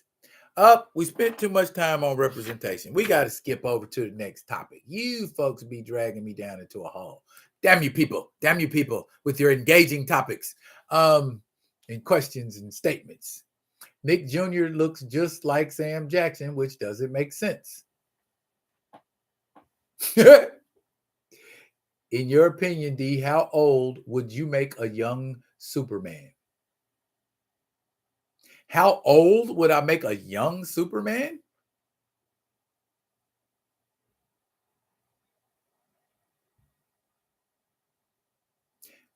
We spent too much time on representation. We got to skip over to the next topic. You folks be dragging me down into a hole. Damn you people with your engaging topics and questions and statements. Nick Jr. looks just like Sam Jackson, which doesn't make sense. In your opinion, D, how old would you make a young Superman? How old would I make a young Superman?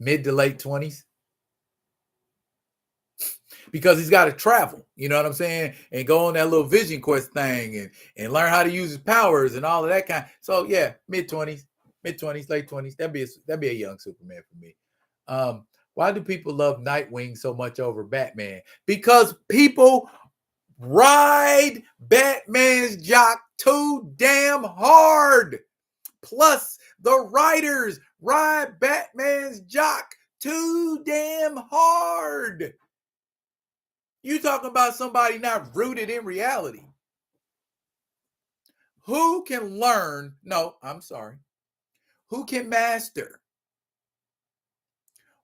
Mid to late 20s. Because he's got to travel, you know what I'm saying? And go on that little Vision Quest thing and learn how to use his powers and all of that kind. So yeah, mid-20s, late 20s. That'd be a young Superman for me. Why do people love Nightwing so much over Batman? Because people ride Batman's jock too damn hard. Plus, the writers ride Batman's jock too damn hard. You talking about somebody not rooted in reality. Who can learn? No, I'm sorry. Who can master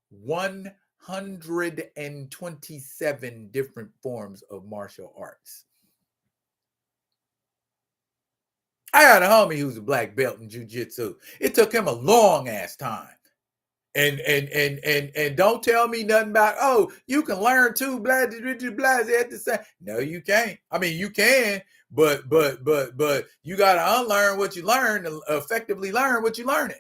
127 different forms of martial arts? I got a homie who's a black belt in jiu-jitsu. It took him a long ass time. And don't tell me nothing about, oh, you can learn too, blah, blah, blah, blah, at the same. No, you can't. I mean, you can, but you got to unlearn what you learned to effectively learn what you learned,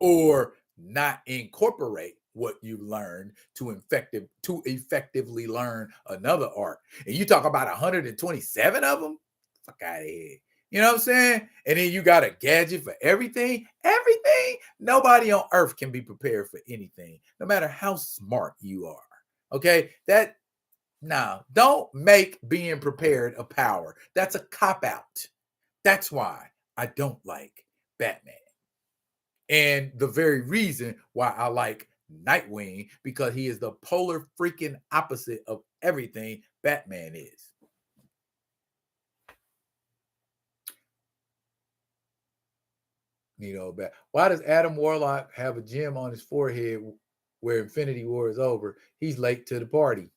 or not incorporate what you learned to effectively learn another art. And you talk about 127 of them? Fuck out of here. You know what I'm saying? And then you got a gadget for everything. Everything. Nobody on earth can be prepared for anything, no matter how smart you are. Okay. Don't make being prepared a power. That's a cop out. That's why I don't like Batman. And the very reason why I like Nightwing, because he is the polar freaking opposite of everything Batman is. Why does Adam Warlock have a gem on his forehead where Infinity War is over? He's late to the party.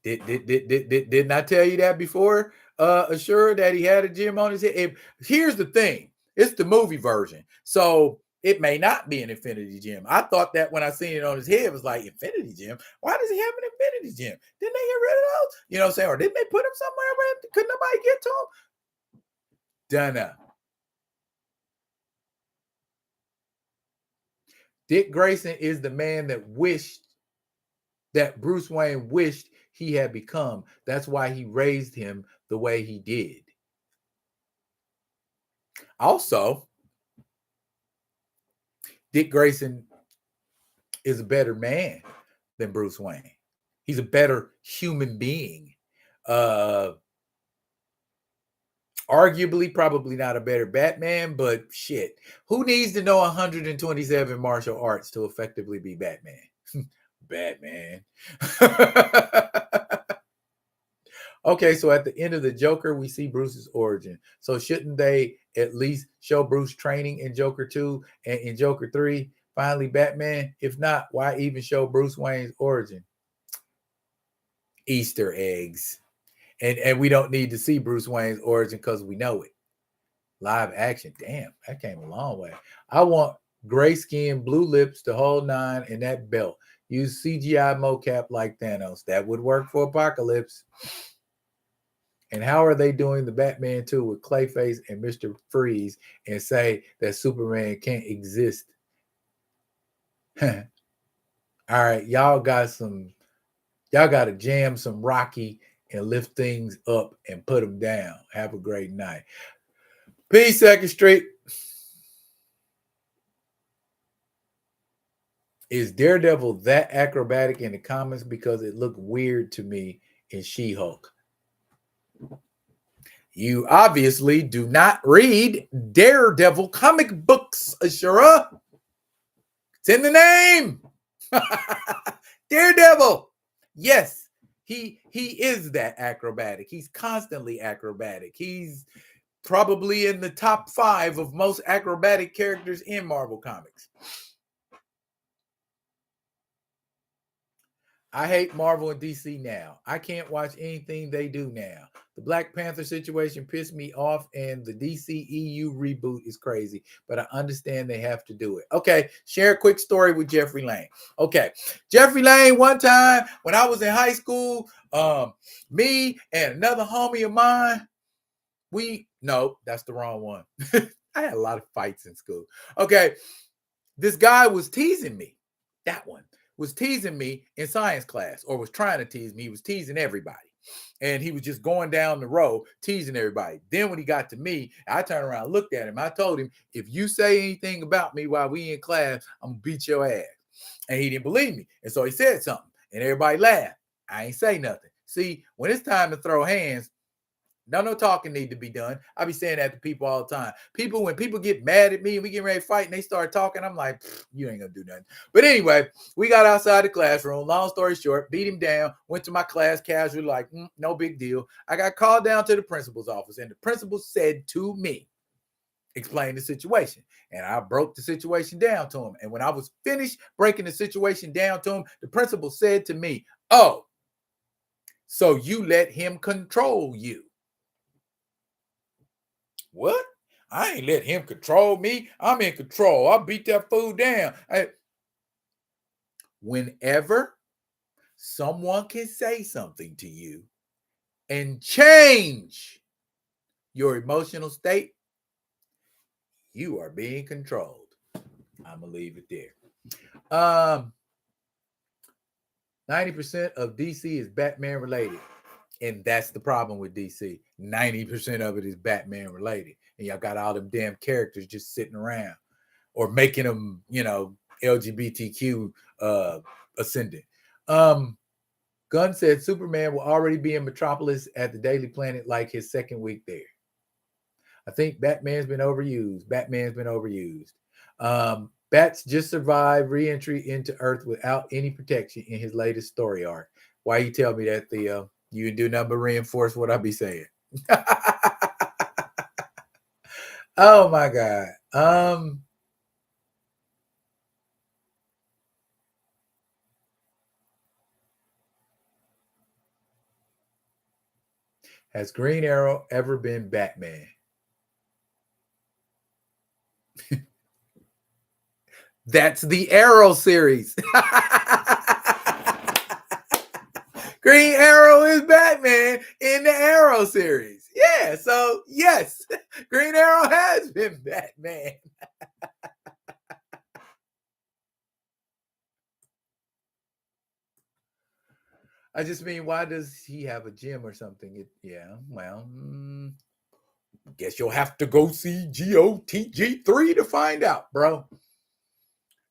Didn't I tell you that before? Assured that he had a gem on his head. Here's the thing: it's the movie version, so it may not be an Infinity Gem. I thought that when I seen it on his head, it was like, Infinity Gem. Why does he have an Infinity Gem? Didn't they get rid of those? You know what I'm saying? Or didn't they put him somewhere where couldn't nobody get to him? Dunno. Dick Grayson is the man that Bruce Wayne wished he had become. That's why he raised him the way he did. Also, Dick Grayson is a better man than Bruce Wayne. He's a better human being. Arguably, probably not a better Batman, but shit. Who needs to know 127 martial arts to effectively be Batman? Batman. Okay, so at the end of the Joker, we see Bruce's origin. So shouldn't they at least show Bruce training in Joker 2 and in Joker 3? Finally, Batman. If not, why even show Bruce Wayne's origin? Easter eggs. And we don't need to see Bruce Wayne's origin because we know it. Live action. Damn, that came a long way. I want gray skin, blue lips, the whole nine, and that belt. Use CGI mocap like Thanos. That would work for Apocalypse. And how are they doing the Batman 2 with Clayface and Mr. Freeze and say that Superman can't exist? All right, y'all got to jam some Rocky and lift things up and put them down. Have a great night. Peace, Second Street. Is Daredevil that acrobatic in the comics? Because it looked weird to me in She-Hulk. You obviously do not read Daredevil comic books, Ashura. It's in the name. Daredevil. Yes, he is that acrobatic. He's constantly acrobatic. He's probably in the top 5 of most acrobatic characters in Marvel Comics. I hate Marvel and DC now. I can't watch anything they do now. The Black Panther situation pissed me off, and the DC EU reboot is crazy, but I understand they have to do it. Okay, share a quick story with Jeffrey Lane. Okay, Jeffrey Lane, one time when I was in high school, me and another homie of mine, no, that's the wrong one. I had a lot of fights in school. Okay, this guy was teasing me. That one was teasing me in science class, or was trying to tease me. He was teasing everybody. And he was just going down the road, teasing everybody. Then when he got to me, I turned around and looked at him. I told him, if you say anything about me while we in class, I'm going to beat your ass. And he didn't believe me. And so he said something. And everybody laughed. I ain't say nothing. See, when it's time to throw hands, no talking need to be done. I be saying that to people all the time. When people get mad at me and we get ready to fight and they start talking, I'm like, you ain't gonna do nothing. But anyway, we got outside the classroom. Long story short, beat him down, went to my class casually, like, no big deal. I got called down to the principal's office, and the principal said to me, explain the situation. And I broke the situation down to him. And when I was finished breaking the situation down to him, the principal said to me, oh, so you let him control you. What? I ain't let him control me. I'm in control. I'll beat that fool down. Whenever someone can say something to you and change your emotional state, you are being controlled. I'm going to leave it there. 90% of DC is Batman related. And that's the problem with DC. 90% of it is Batman related. And y'all got all them damn characters just sitting around or making them, LGBTQ ascendant. Gunn said Superman will already be in Metropolis at the Daily Planet like his second week there. I think Batman's been overused. Bats just survived re-entry into Earth without any protection in his latest story arc. Why you tell me that, Theo? You do nothing but reinforce what I be saying. Oh my God. Has Green Arrow ever been Batman? That's the Arrow series. Green Arrow is Batman in the Arrow series. Yeah, so yes, Green Arrow has been Batman. I just mean, why does he have a gym or something? Guess you'll have to go see GOTG3 to find out, bro.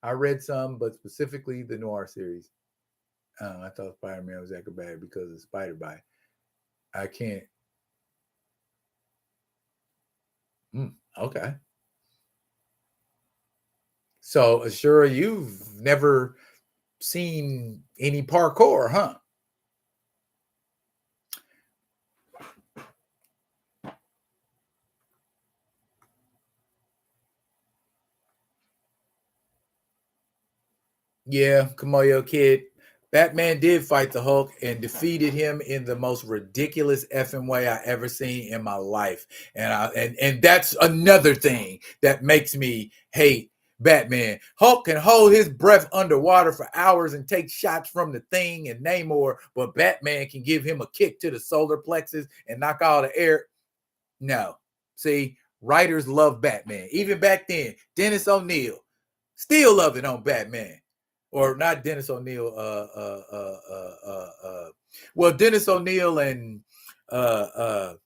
I read some, but specifically the Noir series. I thought Spider-Man was acrobatic because of Spider Bite. I can't. Okay. So, Ashura, you've never seen any parkour, huh? Yeah, Kamoyo Kid. Batman did fight the Hulk and defeated him in the most ridiculous effing way I ever seen in my life. And that's another thing that makes me hate Batman. Hulk can hold his breath underwater for hours and take shots from the Thing and Namor, but Batman can give him a kick to the solar plexus and knock all the air. No. See, writers love Batman. Even back then, Dennis O'Neil still loved it on Batman. Or not Dennis O'Neil. Well, Dennis O'Neil and Hard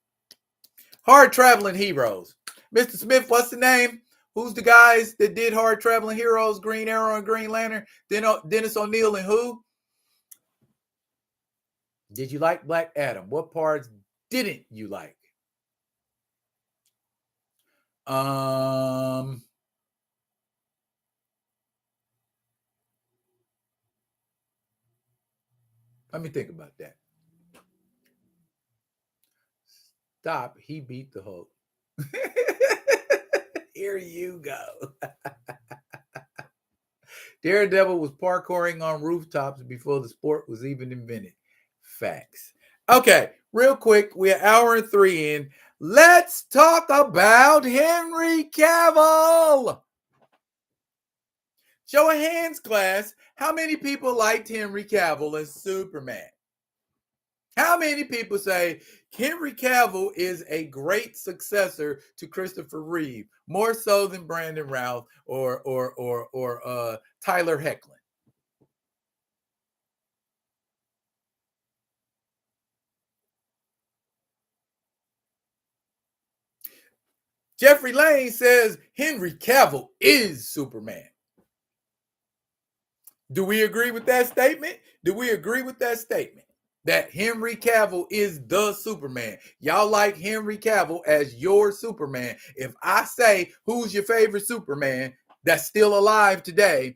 Traveling Heroes. Mr. Smith, what's the name? Who's the guys that did Hard Traveling Heroes, Green Arrow and Green Lantern? Dennis O'Neil and who? Did you like Black Adam? What parts didn't you like? Let me think about that. Stop. He beat the Hulk. Here you go. Daredevil was parkouring on rooftops before the sport was even invented. Facts. Okay, real quick. We're an hour and 3 in. Let's talk about Henry Cavill. Show of hands, class. How many people liked Henry Cavill as Superman? How many people say Henry Cavill is a great successor to Christopher Reeve, more so than Brandon Routh or Tyler Hoechlin? Jeffrey Lane says Henry Cavill is Superman. Do we agree with that statement? That Henry Cavill is the Superman? Y'all like Henry Cavill as your Superman? If I say who's your favorite Superman that's still alive today,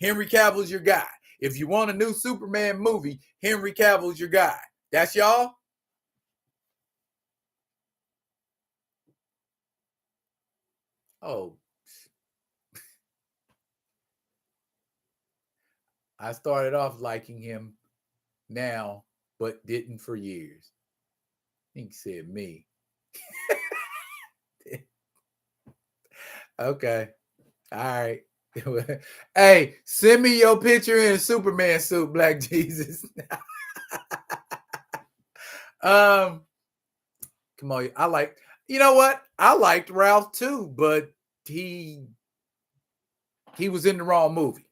Henry Cavill's your guy. If you want a new Superman movie, Henry Cavill's your guy. That's y'all? Oh. I started off liking him now, but didn't for years. I think he said me. Okay. All right. Hey, send me your picture in a Superman suit, Black Jesus. Come on. You know what? I liked Ralph too, but he was in the wrong movie.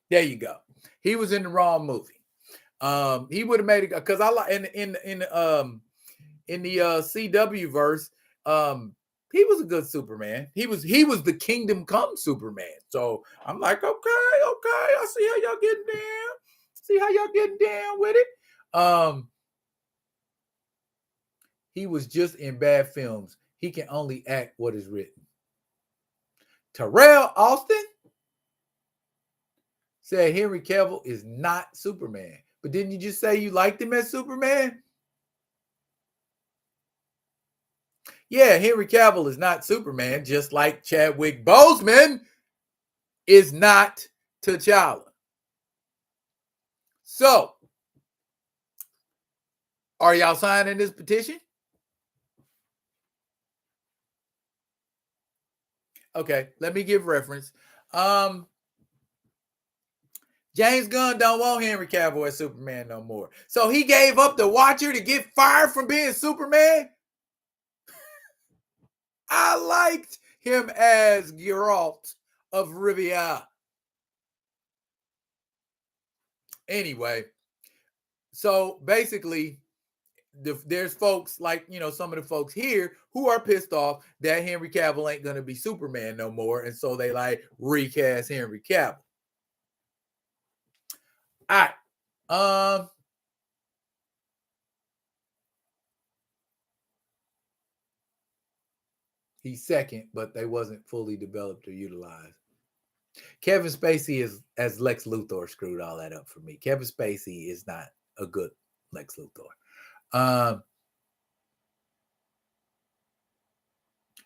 There you go. He was in the wrong movie. He would have made it because I like in the CW verse, he was a good Superman. He was the Kingdom Come Superman. So I'm like, okay, I see how y'all getting down. See how y'all getting down with it. He was just in bad films. He can only act what is written. Terrell Austin said Henry Cavill is not Superman. But didn't you just say you liked him as Superman? Yeah, Henry Cavill is not Superman, just like Chadwick Boseman is not T'Challa. So, are y'all signing this petition? Okay, let me give reference. James Gunn don't want Henry Cavill as Superman no more. So he gave up the Watcher to get fired from being Superman? I liked him as Geralt of Rivia. Anyway, so basically, there's folks like, some of the folks here who are pissed off that Henry Cavill ain't going to be Superman no more. And so they like recast Henry Cavill. All right. He's second, but they wasn't fully developed or utilized. Kevin Spacey is as Lex Luthor screwed all that up for me. Kevin Spacey is not a good Lex Luthor.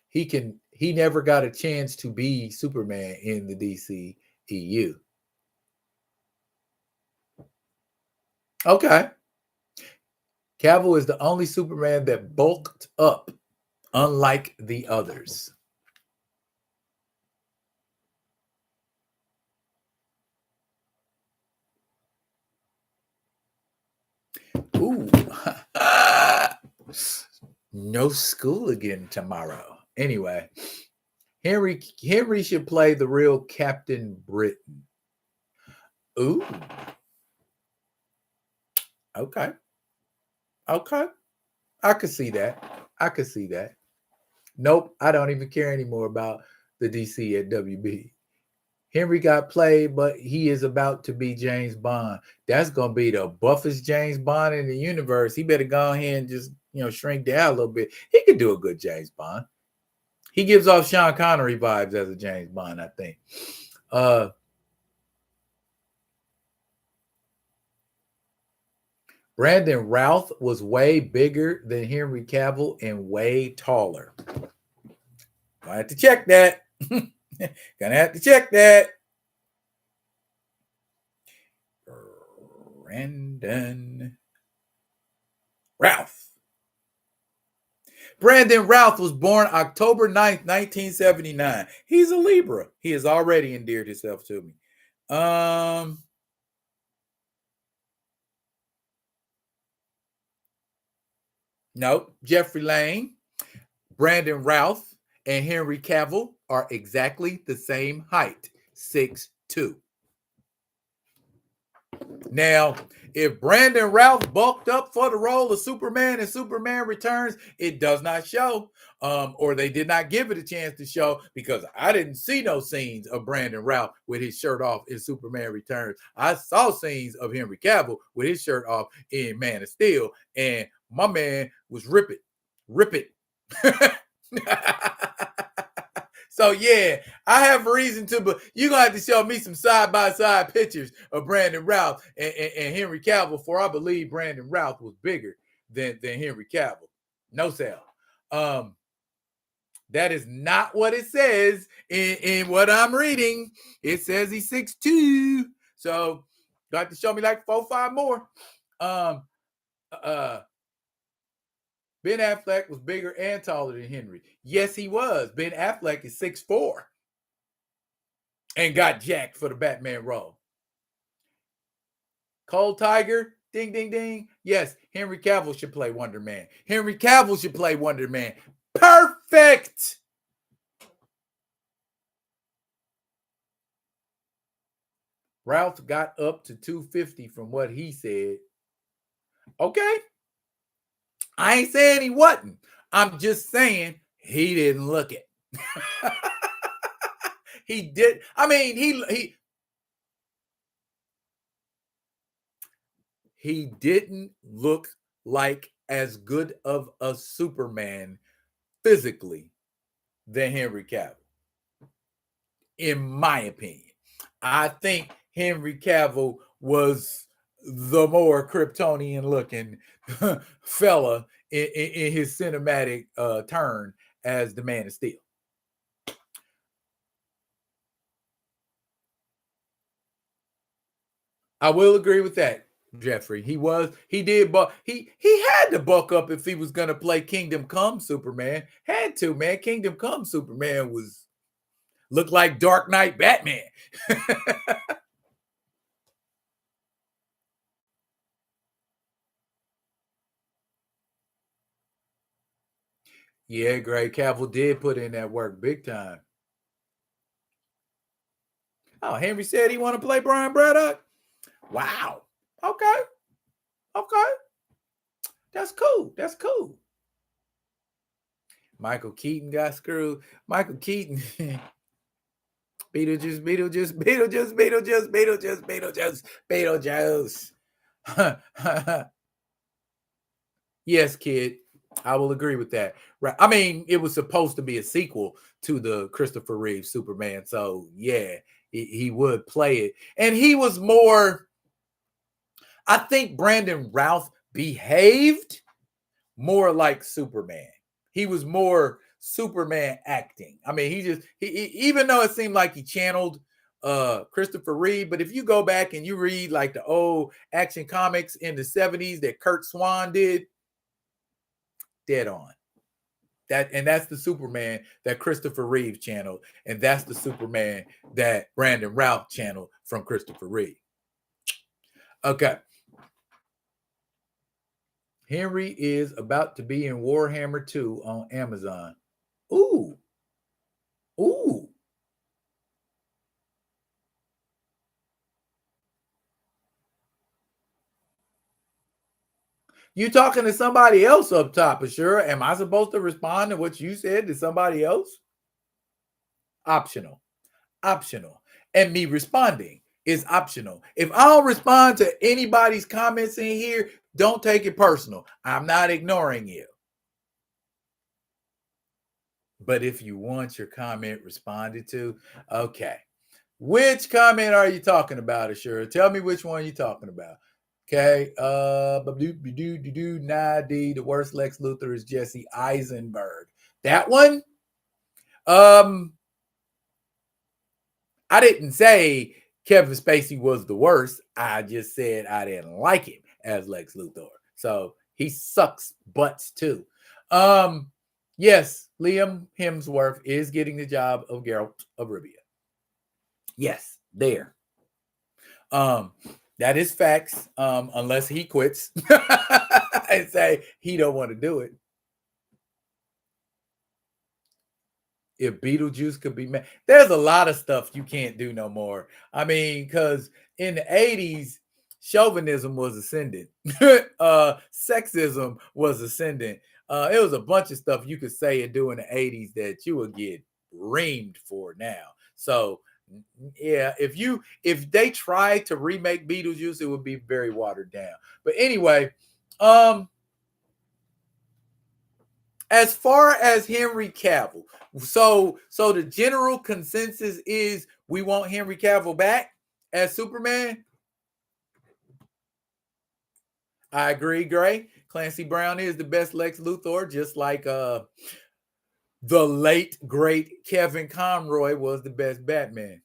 He never got a chance to be Superman in the DC EU. Okay. Cavill is the only Superman that bulked up, unlike the others. Ooh. No school again tomorrow. Anyway, Henry should play the real Captain Britain. Ooh. Okay. I could see that. Nope, I don't even care anymore about the DC at WB. Henry got played, but he is about to be James Bond. That's going to be the buffest James Bond in the universe. He better go ahead and just, shrink down a little bit. He could do a good James Bond. He gives off Sean Connery vibes as a James Bond, I think. Brandon Routh was way bigger than Henry Cavill and way taller. Gonna have to check that. Brandon Routh. Brandon Routh was born October 9th, 1979. He's a Libra. He has already endeared himself to me. Nope. Jeffrey Lane, Brandon Routh, and Henry Cavill are exactly the same height, 6'2". Now, if Brandon Routh bulked up for the role of Superman in Superman Returns, it does not show, or they did not give it a chance to show, because I didn't see no scenes of Brandon Routh with his shirt off in Superman Returns. I saw scenes of Henry Cavill with his shirt off in Man of Steel, and my man was rip it. So yeah, I have a reason to, but you're gonna have to show me some side-by-side pictures of Brandon Routh and Henry Cavill before I believe Brandon Routh was bigger than Henry Cavill. No sell. That is not what it says in what I'm reading. It says he's 6'2". So got to show me like 4-5 more. Ben Affleck was bigger and taller than Henry. Yes, he was. Ben Affleck is 6'4" and got jacked for the Batman role. Cold Tiger, ding, ding, ding. Yes, Henry Cavill should play Wonder Man. Perfect. Ralph got up to 250 from what he said. Okay? I ain't saying he wasn't. I'm just saying he didn't look it. He did. I mean, he didn't look like as good of a Superman physically than Henry Cavill, in my opinion. I think Henry Cavill was the more Kryptonian looking fella in his cinematic turn as the Man of Steel. I will agree with that, Jeffrey. He did, but he had to buck up if he was going to play Kingdom Come Superman. Had to, man. Kingdom Come Superman was looked like Dark Knight Batman. Yeah, Greg Cavill did put in that work big time. Oh, Henry said he want to play Brian Braddock. Wow. Okay. Okay. That's cool. That's cool. Michael Keaton got screwed. Michael Keaton. Beetlejuice, Beetlejuice, Beetlejuice, Beetlejuice, Beetlejuice, Beetlejuice, Beetlejuice. Yes, kid. I will agree with that. Right. I mean, it was supposed to be a sequel to the Christopher Reeve Superman. So yeah, he would play it. And he was more, I think Brandon Routh behaved more like Superman. He was more Superman acting. I mean, even though it seemed like he channeled Christopher Reeve, but if you go back and you read like the old action comics in the 70s that Kurt Swan did, dead on. That's the Superman that Christopher Reeve channeled, and that's the Superman that Brandon Routh channeled from Christopher Reeve. Okay. Henry is about to be in Warhammer 2 on Amazon. Ooh. Ooh. You talking to somebody else up top, sure. Am I supposed to respond to what you said to somebody else? Optional. Optional. And me responding is optional. If I don't respond to anybody's comments in here, don't take it personal. I'm not ignoring you. But if you want your comment responded to, okay. Which comment are you talking about, Ashura? Tell me which one you're talking about. Okay. The worst Lex Luthor is Jesse Eisenberg. That one? Um, I didn't say Kevin Spacey was the worst. I just said I didn't like him as Lex Luthor. So he sucks butts too. Yes, Liam Hemsworth is getting the job of Geralt of Rivia. Yes, there. That is facts. Unless he quits and say he don't want to do it. If Beetlejuice could be made, there's a lot of stuff you can't do no more. I mean, because in the 80s, chauvinism was ascendant, sexism was ascendant. It was a bunch of stuff you could say and do in the 80s that you would get reamed for now. So yeah, if they tried to remake Beetlejuice, it would be very watered down. But anyway, as far as Henry Cavill, so the general consensus is we want Henry Cavill back as Superman. I agree, Gray. Clancy Brown is the best Lex Luthor, just like the late great Kevin Conroy was the best Batman.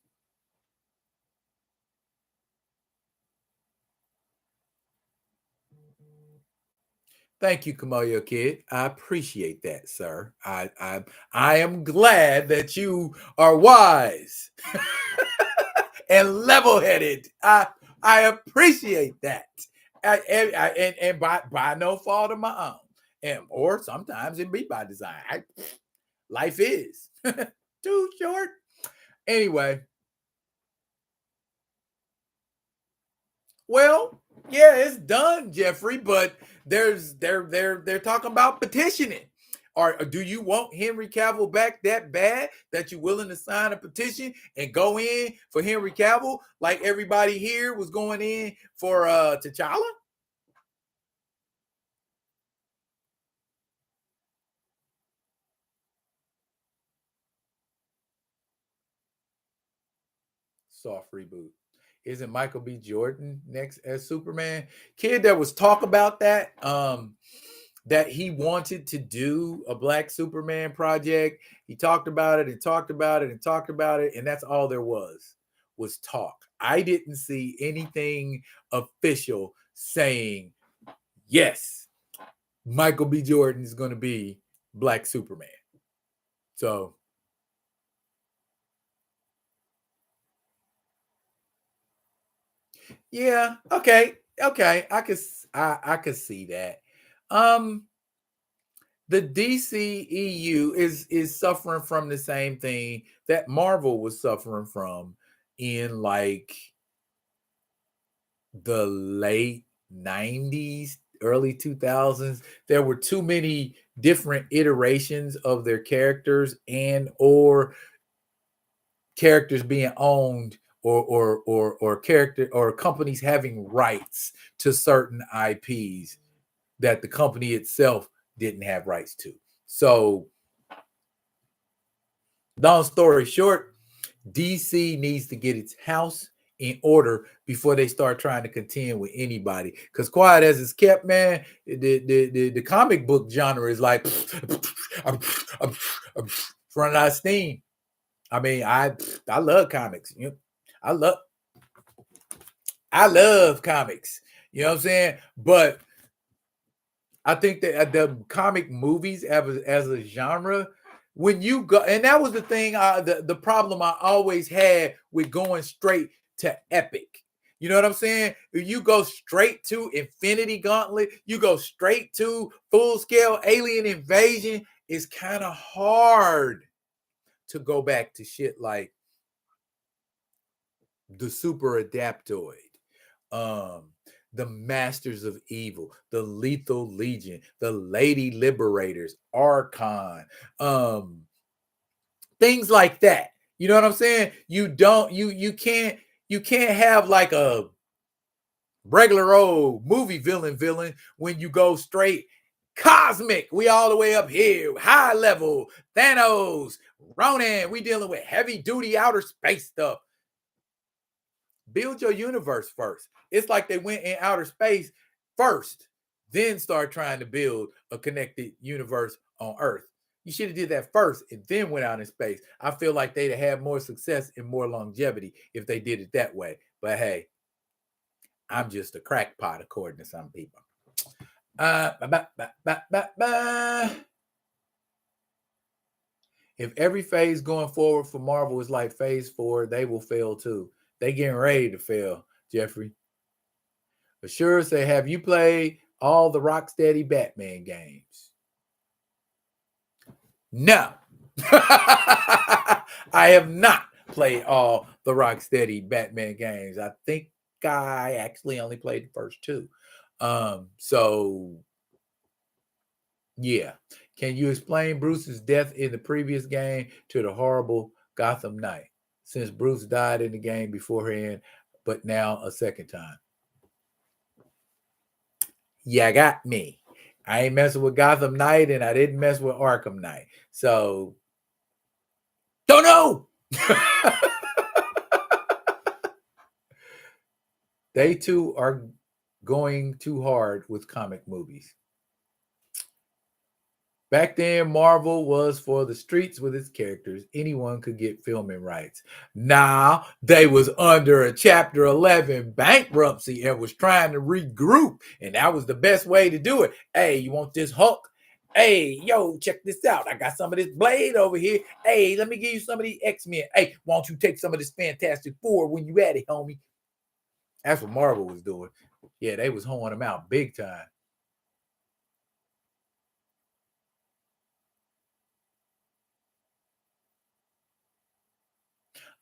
Thank you, Kamoyo Kid. I appreciate that, sir. I am glad that you are wise and level-headed. I appreciate that. And by no fault of my own. And or sometimes it be by design. Life is too short. Anyway. Well, Yeah, it's done, Jeffrey, but they're talking about petitioning. Or do you want Henry Cavill back that bad that you're willing to sign a petition and go in for Henry Cavill like everybody here was going in for T'Challa? Soft reboot. Isn't Michael B. Jordan next as Superman? Kid, there was talk about that. That he wanted to do a Black Superman project. He talked about it and talked about it and talked about it, and that's all there was talk. I didn't see anything official saying yes, Michael B. Jordan is going to be Black Superman. So yeah, okay, I could see that. Um, the DCEU is suffering from the same thing that Marvel was suffering from in like the late 90s, early 2000s. There were too many different iterations of their characters and or characters being owned or character or companies having rights to certain IPs that the company itself didn't have rights to. So, long story short, DC needs to get its house in order before they start trying to contend with anybody. Because quiet as it's kept, man, the comic book genre is like running out of steam. I mean, I love comics. You know, I love I love comics. You know what I'm saying? But I think that the comic movies as a genre, when you go, and that was the thing, the problem I always had with going straight to epic. You know what I'm saying? If you go straight to Infinity Gauntlet, you go straight to full scale alien invasion, it's kind of hard to go back to shit like the Super Adaptoid, um, the Masters of Evil, the Lethal Legion, the Lady Liberators, Archon, things like that. You know what I'm saying? You can't have like a regular old movie villain when you go straight cosmic. We all the way up here, high level, Thanos, Ronan. We dealing with heavy duty outer space stuff. Build your universe first. It's like they went in outer space first, then start trying to build a connected universe on Earth. You should have did that first and then went out in space. I feel like they'd have had more success and more longevity if they did it that way. But hey, I'm just a crackpot according to some people. Ba, ba, ba. If every phase going forward for Marvel is like phase 4, they will fail too. They getting ready to fail, Jeffrey. For sure say, have you played all the Rocksteady Batman games? No. I have not played all the Rocksteady Batman games. I think I actually only played the first two. So yeah. Can you explain Bruce's death in the previous game to the horrible Gotham Knight? Since Bruce died in the game beforehand, but now a second time. You got me. I ain't messing with Gotham Knight and I didn't mess with Arkham Knight. So, don't know. They too are going too hard with comic movies. Back then, Marvel was for the streets with its characters. Anyone could get filming rights. Now they was under a Chapter 11 bankruptcy and was trying to regroup, and that was the best way to do it. Hey, you want this Hulk? Hey, yo, check this out. I got some of this Blade over here. Hey, let me give you some of these X-Men. Hey, why don't you take some of this Fantastic Four when you at it, homie? That's what Marvel was doing. Yeah, they was hoeing them out big time.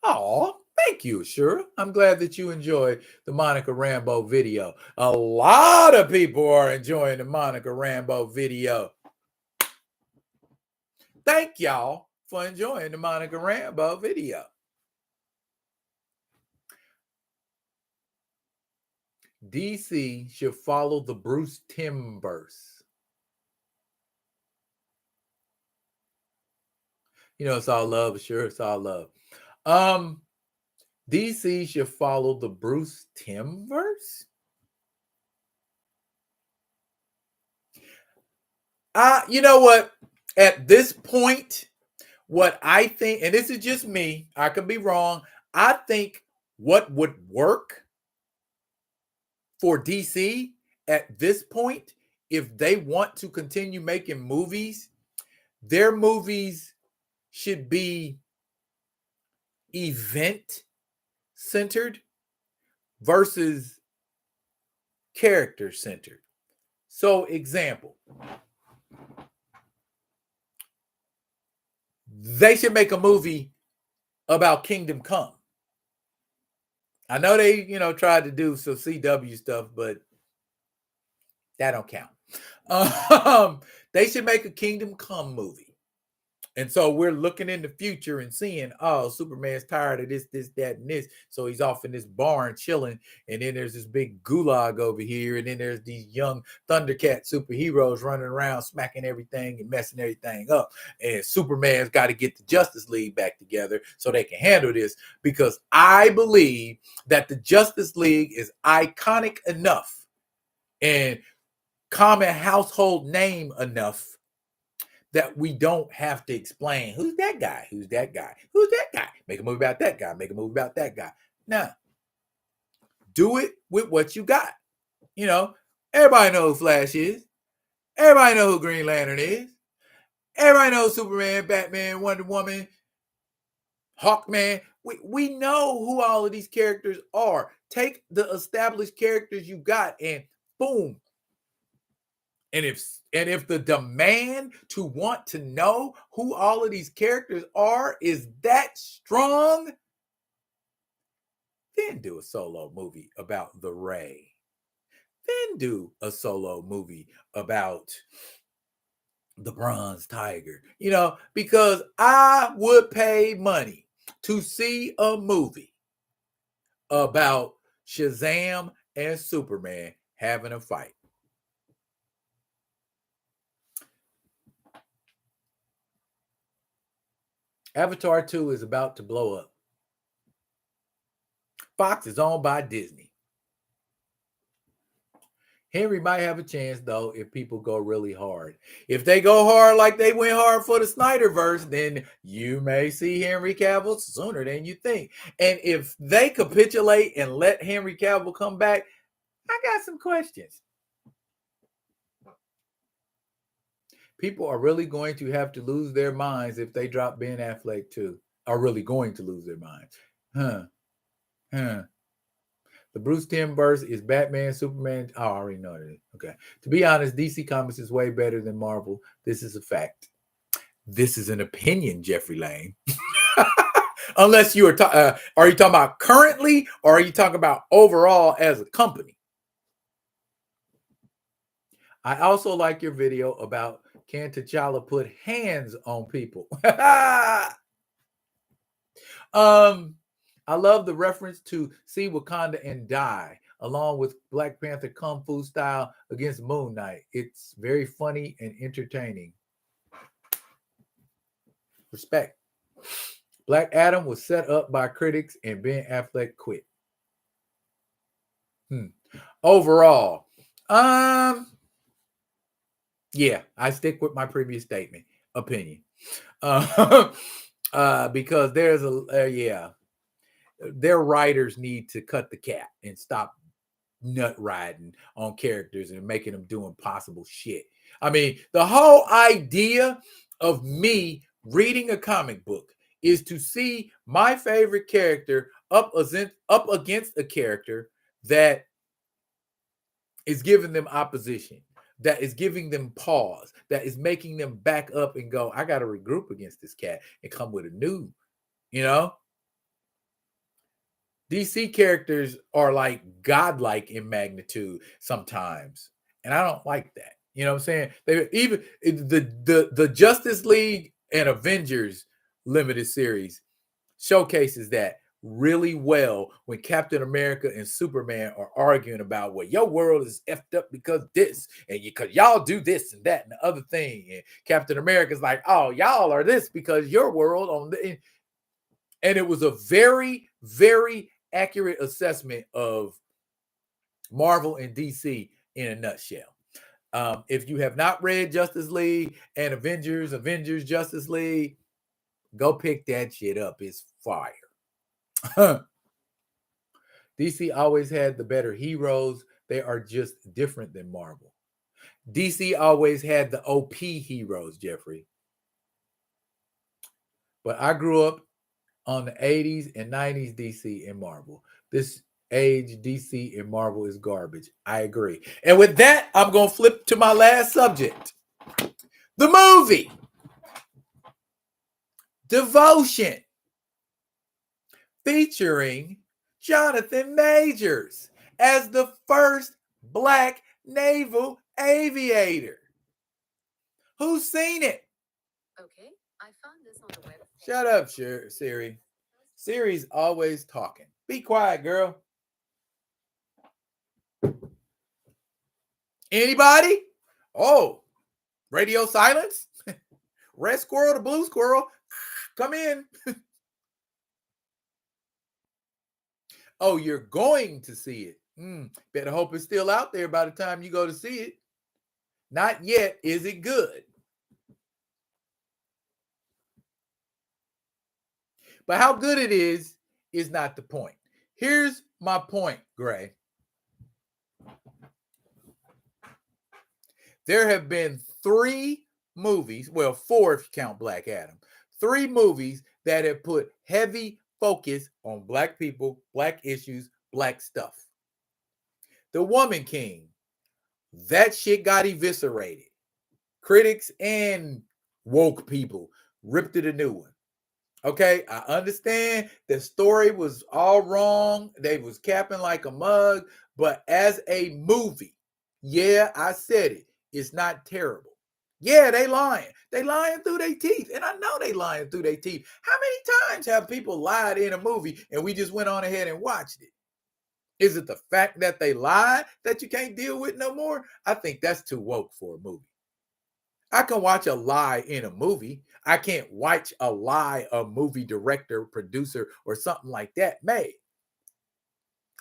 Oh, Thank you, sure. I'm glad that you enjoyed the Monica Rambeau video. A lot of people are enjoying the Monica Rambeau video. Thank y'all for enjoying the Monica Rambeau video. DC should follow the Bruce Timm-verse. You know, it's all love, sure, it's all love. DC should follow the Bruce Timm-verse? You know what? At this point, what I think, and this is just me, I could be wrong. I think what would work for DC at this point, if they want to continue making movies, their movies should be event centered versus character centered. So, example, they should make a movie about Kingdom Come. I know they, tried to do some CW stuff, but that don't count. They should make a Kingdom Come movie. And so we're looking in the future and seeing, oh, Superman's tired of this, that, and this. So he's off in this barn chilling. And then there's this big gulag over here. And then there's these young Thundercat superheroes running around, smacking everything and messing everything up. And Superman's got to get the Justice League back together so they can handle this. Because I believe that the Justice League is iconic enough and common household name enough that we don't have to explain who's that guy, who's that guy, who's that guy. Make a movie about that guy, make a movie about that guy. Now, do it with what you got. Everybody knows who Flash is. Everybody knows who Green Lantern is. Everybody knows Superman, Batman, Wonder Woman, Hawkman. We know who all of these characters are. Take the established characters you got and boom. And if the demand to want to know who all of these characters are is that strong, then do a solo movie about the Ray. Then do a solo movie about the Bronze Tiger. Because I would pay money to see a movie about Shazam and Superman having a fight. Avatar 2 is about to blow up. Fox is owned by Disney. Henry might have a chance, though, if people go really hard. If they go hard like they went hard for the Snyderverse, then you may see Henry Cavill sooner than you think. And if they capitulate and let Henry Cavill come back, I got some questions. People are really going to have to lose their minds if they drop Ben Affleck too. Are really going to lose their minds. The Bruce Timm-verse is Batman, Superman. Oh, I already know it. Okay. To be honest, DC Comics is way better than Marvel. This is a fact. This is an opinion, Jeffrey Lane. Unless you are you talking about currently, or are you talking about overall as a company? I also like your video about can T'Challa put hands on people. I love the reference to see Wakanda and die, along with Black Panther Kung Fu style against Moon Knight. It's very funny and entertaining. Respect. Black Adam was set up by critics and Ben Affleck quit. Overall, yeah, I stick with my previous statement, opinion. Because there's their writers need to cut the cap and stop nut riding on characters and making them do impossible shit. I mean, the whole idea of me reading a comic book is to see my favorite character up against a character that is giving them opposition, that is giving them pause, that is making them back up and go, I got to regroup against this cat and come with a new, DC characters are like godlike in magnitude sometimes, and I don't like that. You know what I'm saying? They even the Justice League and Avengers limited series showcases that really well when Captain America and Superman are arguing about, well, your world is effed up because this, and because y'all do this and that and the other thing. And Captain America's like, oh, y'all are this because your world on the, and it was a very, very accurate assessment of Marvel and DC in a nutshell. If you have not read Justice League and Avengers Justice League, go pick that shit up. It's fire. DC always had the better heroes. They are just different than Marvel. DC always had the OP heroes, Jeffrey. But I grew up on the 80s and 90s DC and Marvel. This age DC and Marvel is garbage. I agree. And with that, I'm going to flip to my last subject. The movie Devotion, featuring Jonathan Majors as the first Black naval aviator. Who's seen it? Okay, I found this on the web. Shut up, Siri. Siri's always talking. Be quiet, girl. Anybody? Oh, radio silence? Red squirrel to blue squirrel. Come in. Oh, you're going to see it. Better hope it's still out there by the time you go to see it. Not yet. Is it good? But how good it is not the point. Here's my point, Gray. There have been 3 movies, well, 4 if you count Black Adam, 3 movies that have put heavy focus on Black people, Black issues, Black stuff. The Woman King, that shit got eviscerated. Critics and woke people ripped it a new one. Okay, I understand the story was all wrong. They was capping like a mug, but as a movie, yeah, I said it. It's not terrible. Yeah, they lying. They lying through their teeth. And I know they lying through their teeth. How many times have people lied in a movie and we just went on ahead and watched it? Is it the fact that they lied that you can't deal with no more? I think that's too woke for a movie. I can watch a lie in a movie. I can't watch a lie a movie director, producer, or something like that made.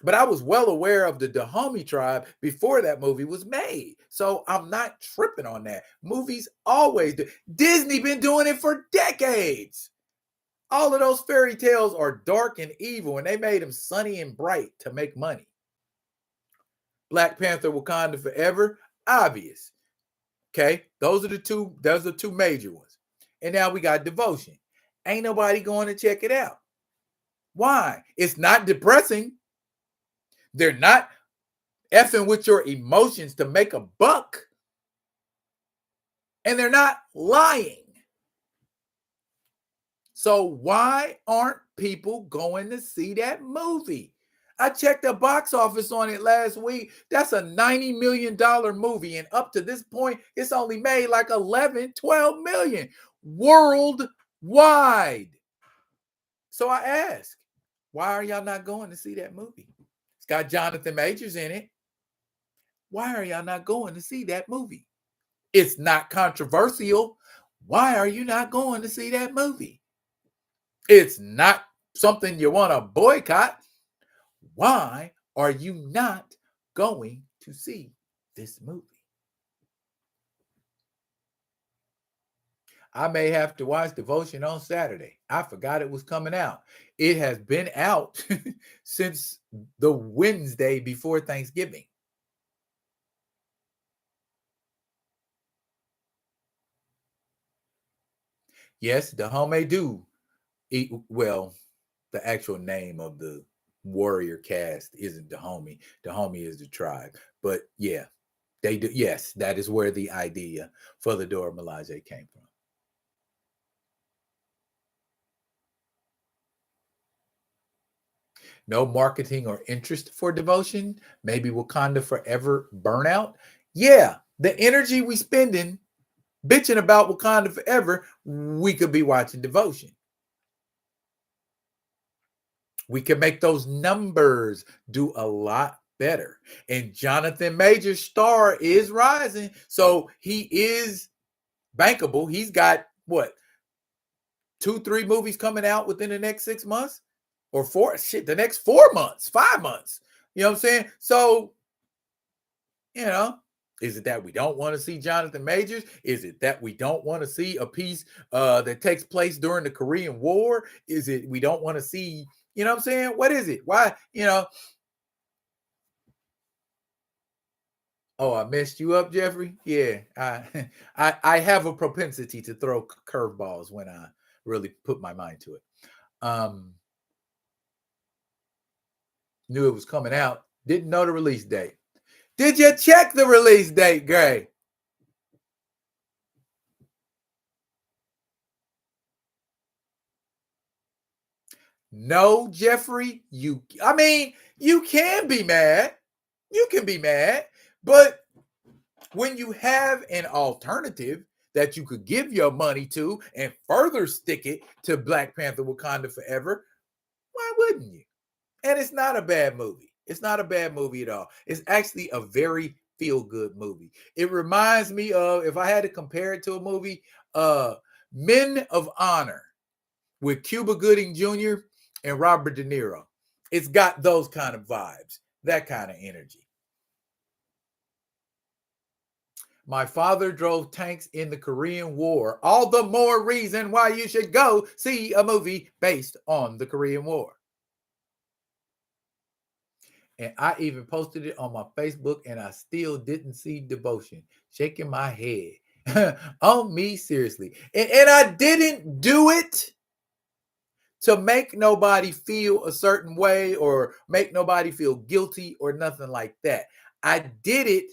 But I was well aware of the Dahomey tribe before that movie was made. So I'm not tripping on that. Movies always do. Disney been doing it for decades. All of those fairy tales are dark and evil, and they made them sunny and bright to make money. Black Panther, Wakanda Forever, obvious. Okay, those are the two major ones. And now we got Devotion. Ain't nobody going to check it out. Why? It's not depressing. They're not effing with your emotions to make a buck. And they're not lying. So why aren't people going to see that movie? I checked the box office on it last week. That's a $90 million movie. And up to this point, it's only made like 11, 12 million worldwide. So I ask, why are y'all not going to see that movie? It's got Jonathan Majors in it. Why are y'all not going to see that movie? It's not controversial. Why are you not going to see that movie? It's not something you want to boycott. Why are you not going to see this movie? I may have to watch Devotion on Saturday. I forgot it was coming out. It has been out since the Wednesday before Thanksgiving. Yes, Dahomey do. Well, the actual name of the warrior caste isn't Dahomey. Dahomey is the tribe. But yeah, they do. Yes, that is where the idea for the Dora Milaje came from. No marketing or interest for devotion. Maybe Wakanda Forever burnout. Yeah, the energy we spending bitching about Wakanda Forever, we could be watching devotion. We can make those numbers do a lot better. And Jonathan Major's star is rising. So he is bankable. He's got what, 2-3 movies coming out within the next 6 months or the next 4 months, 5 months. You know what I'm saying? So, you know, is it that we don't want to see Jonathan Majors? Is it that we don't want to see a piece that takes place during the Korean War? Is it we don't want to see, you know what I'm saying? What is it? Why, Oh, I messed you up, Jeffrey? Yeah, I have a propensity to throw curveballs when I really put my mind to it. Knew it was coming out. Didn't know the release date. Did you check the release date, Gray? No, Jeffrey. You can be mad. You can be mad, but when you have an alternative that you could give your money to and further stick it to Black Panther Wakanda Forever, why wouldn't you? And it's not a bad movie. It's not a bad movie at all. It's actually a very feel-good movie. It reminds me of, if I had to compare it to a movie, Men of Honor with Cuba Gooding Jr. and Robert De Niro. It's got those kind of vibes, that kind of energy. My father drove tanks in the Korean War. All the more reason why you should go see a movie based on the Korean War. And I even posted it on my Facebook, and I still didn't see devotion. Shaking my head. On me, seriously. And I didn't do it to make nobody feel a certain way or make nobody feel guilty or nothing like that. I did it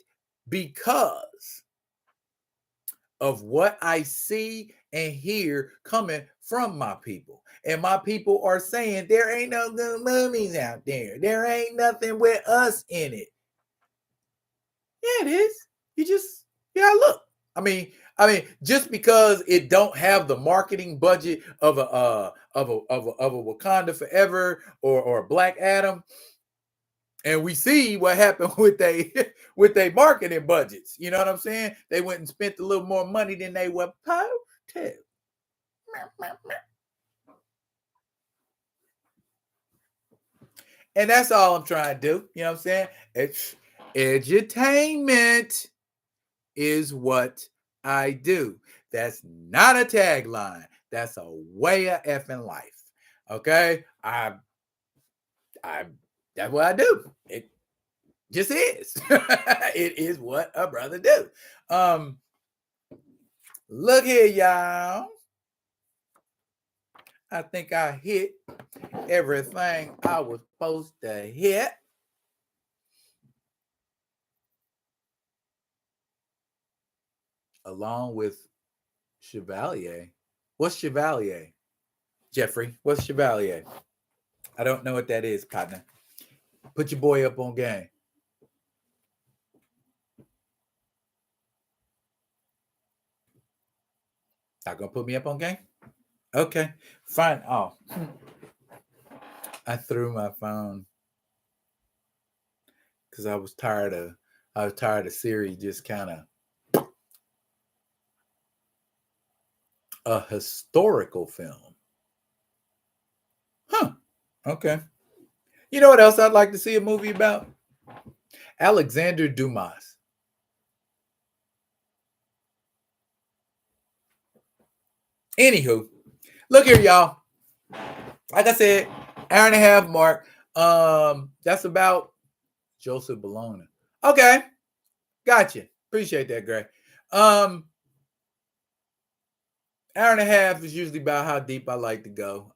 because of what I see and hear coming from my people. And my people are saying there ain't no good movies out there. There ain't nothing with us in it. Yeah, it is. Look. Just because it don't have the marketing budget of a Wakanda Forever or Black Adam, and we see what happened with they marketing budgets. You know what I'm saying? They went and spent a little more money than they were supposed to. And that's all I'm trying to do. You know what I'm saying? It's edutainment is what I do. That's not a tagline. That's a way of effing life. Okay? I that's what I do. It just is. It is what a brother do. Look here, y'all. I think I hit everything I was supposed to hit. Along with Chevalier. What's Chevalier? Jeffrey, what's Chevalier? I don't know what that is, partner. Put your boy up on game. Not gonna put me up on game? Okay, fine. Oh, I threw my phone because I was tired of Siri just kind of a historical film. Huh. Okay. You know what else I'd like to see a movie about? Alexander Dumas. Anywho, look here, y'all. Like I said, hour and a half mark. That's about Joseph Bologna. Okay, gotcha. Appreciate that, Gray. Hour and a half is usually about how deep I like to go.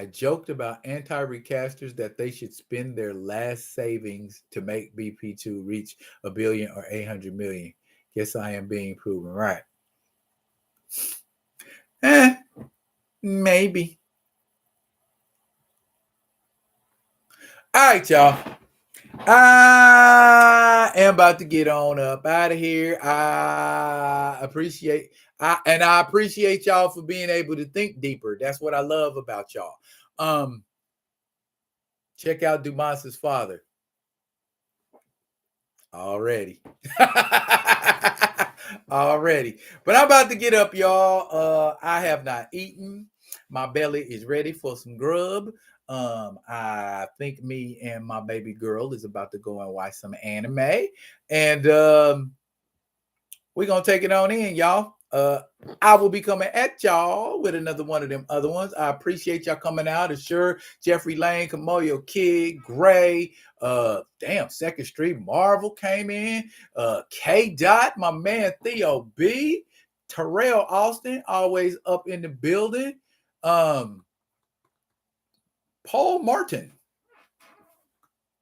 I joked about anti-recasters that they should spend their last savings to make BP2 reach $1 billion or 800 million. Guess I am being proven right. Maybe. All right, y'all. I am about to get on up out of here. I appreciate y'all for being able to think deeper. That's what I love about y'all. Check out Dumas's father. Already. Already. But I'm about to get up, y'all. I have not eaten. My belly is ready for some grub. I think me and my baby girl is about to go and watch some anime. And we're going to take it on in, y'all. I will be coming at y'all with another one of them other ones. I appreciate y'all coming out. Assure, Jeffrey Lane, Kamoyo Kid, Gray, Second Street Marvel came in. K Dot, my man Theo B, Terrell Austin, always up in the building. Paul Martin.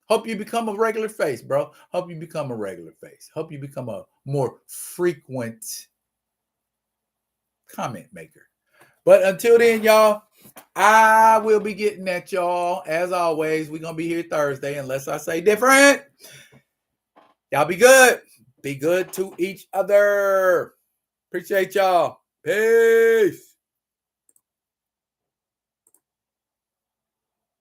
Hope you become a regular face, bro. Hope you become a regular face. Hope you become a more frequent comment maker. But until then, y'all, I will be getting at y'all. As always, we're going to be here Thursday unless I say different. Y'all be good. Be good to each other. Appreciate y'all. Peace.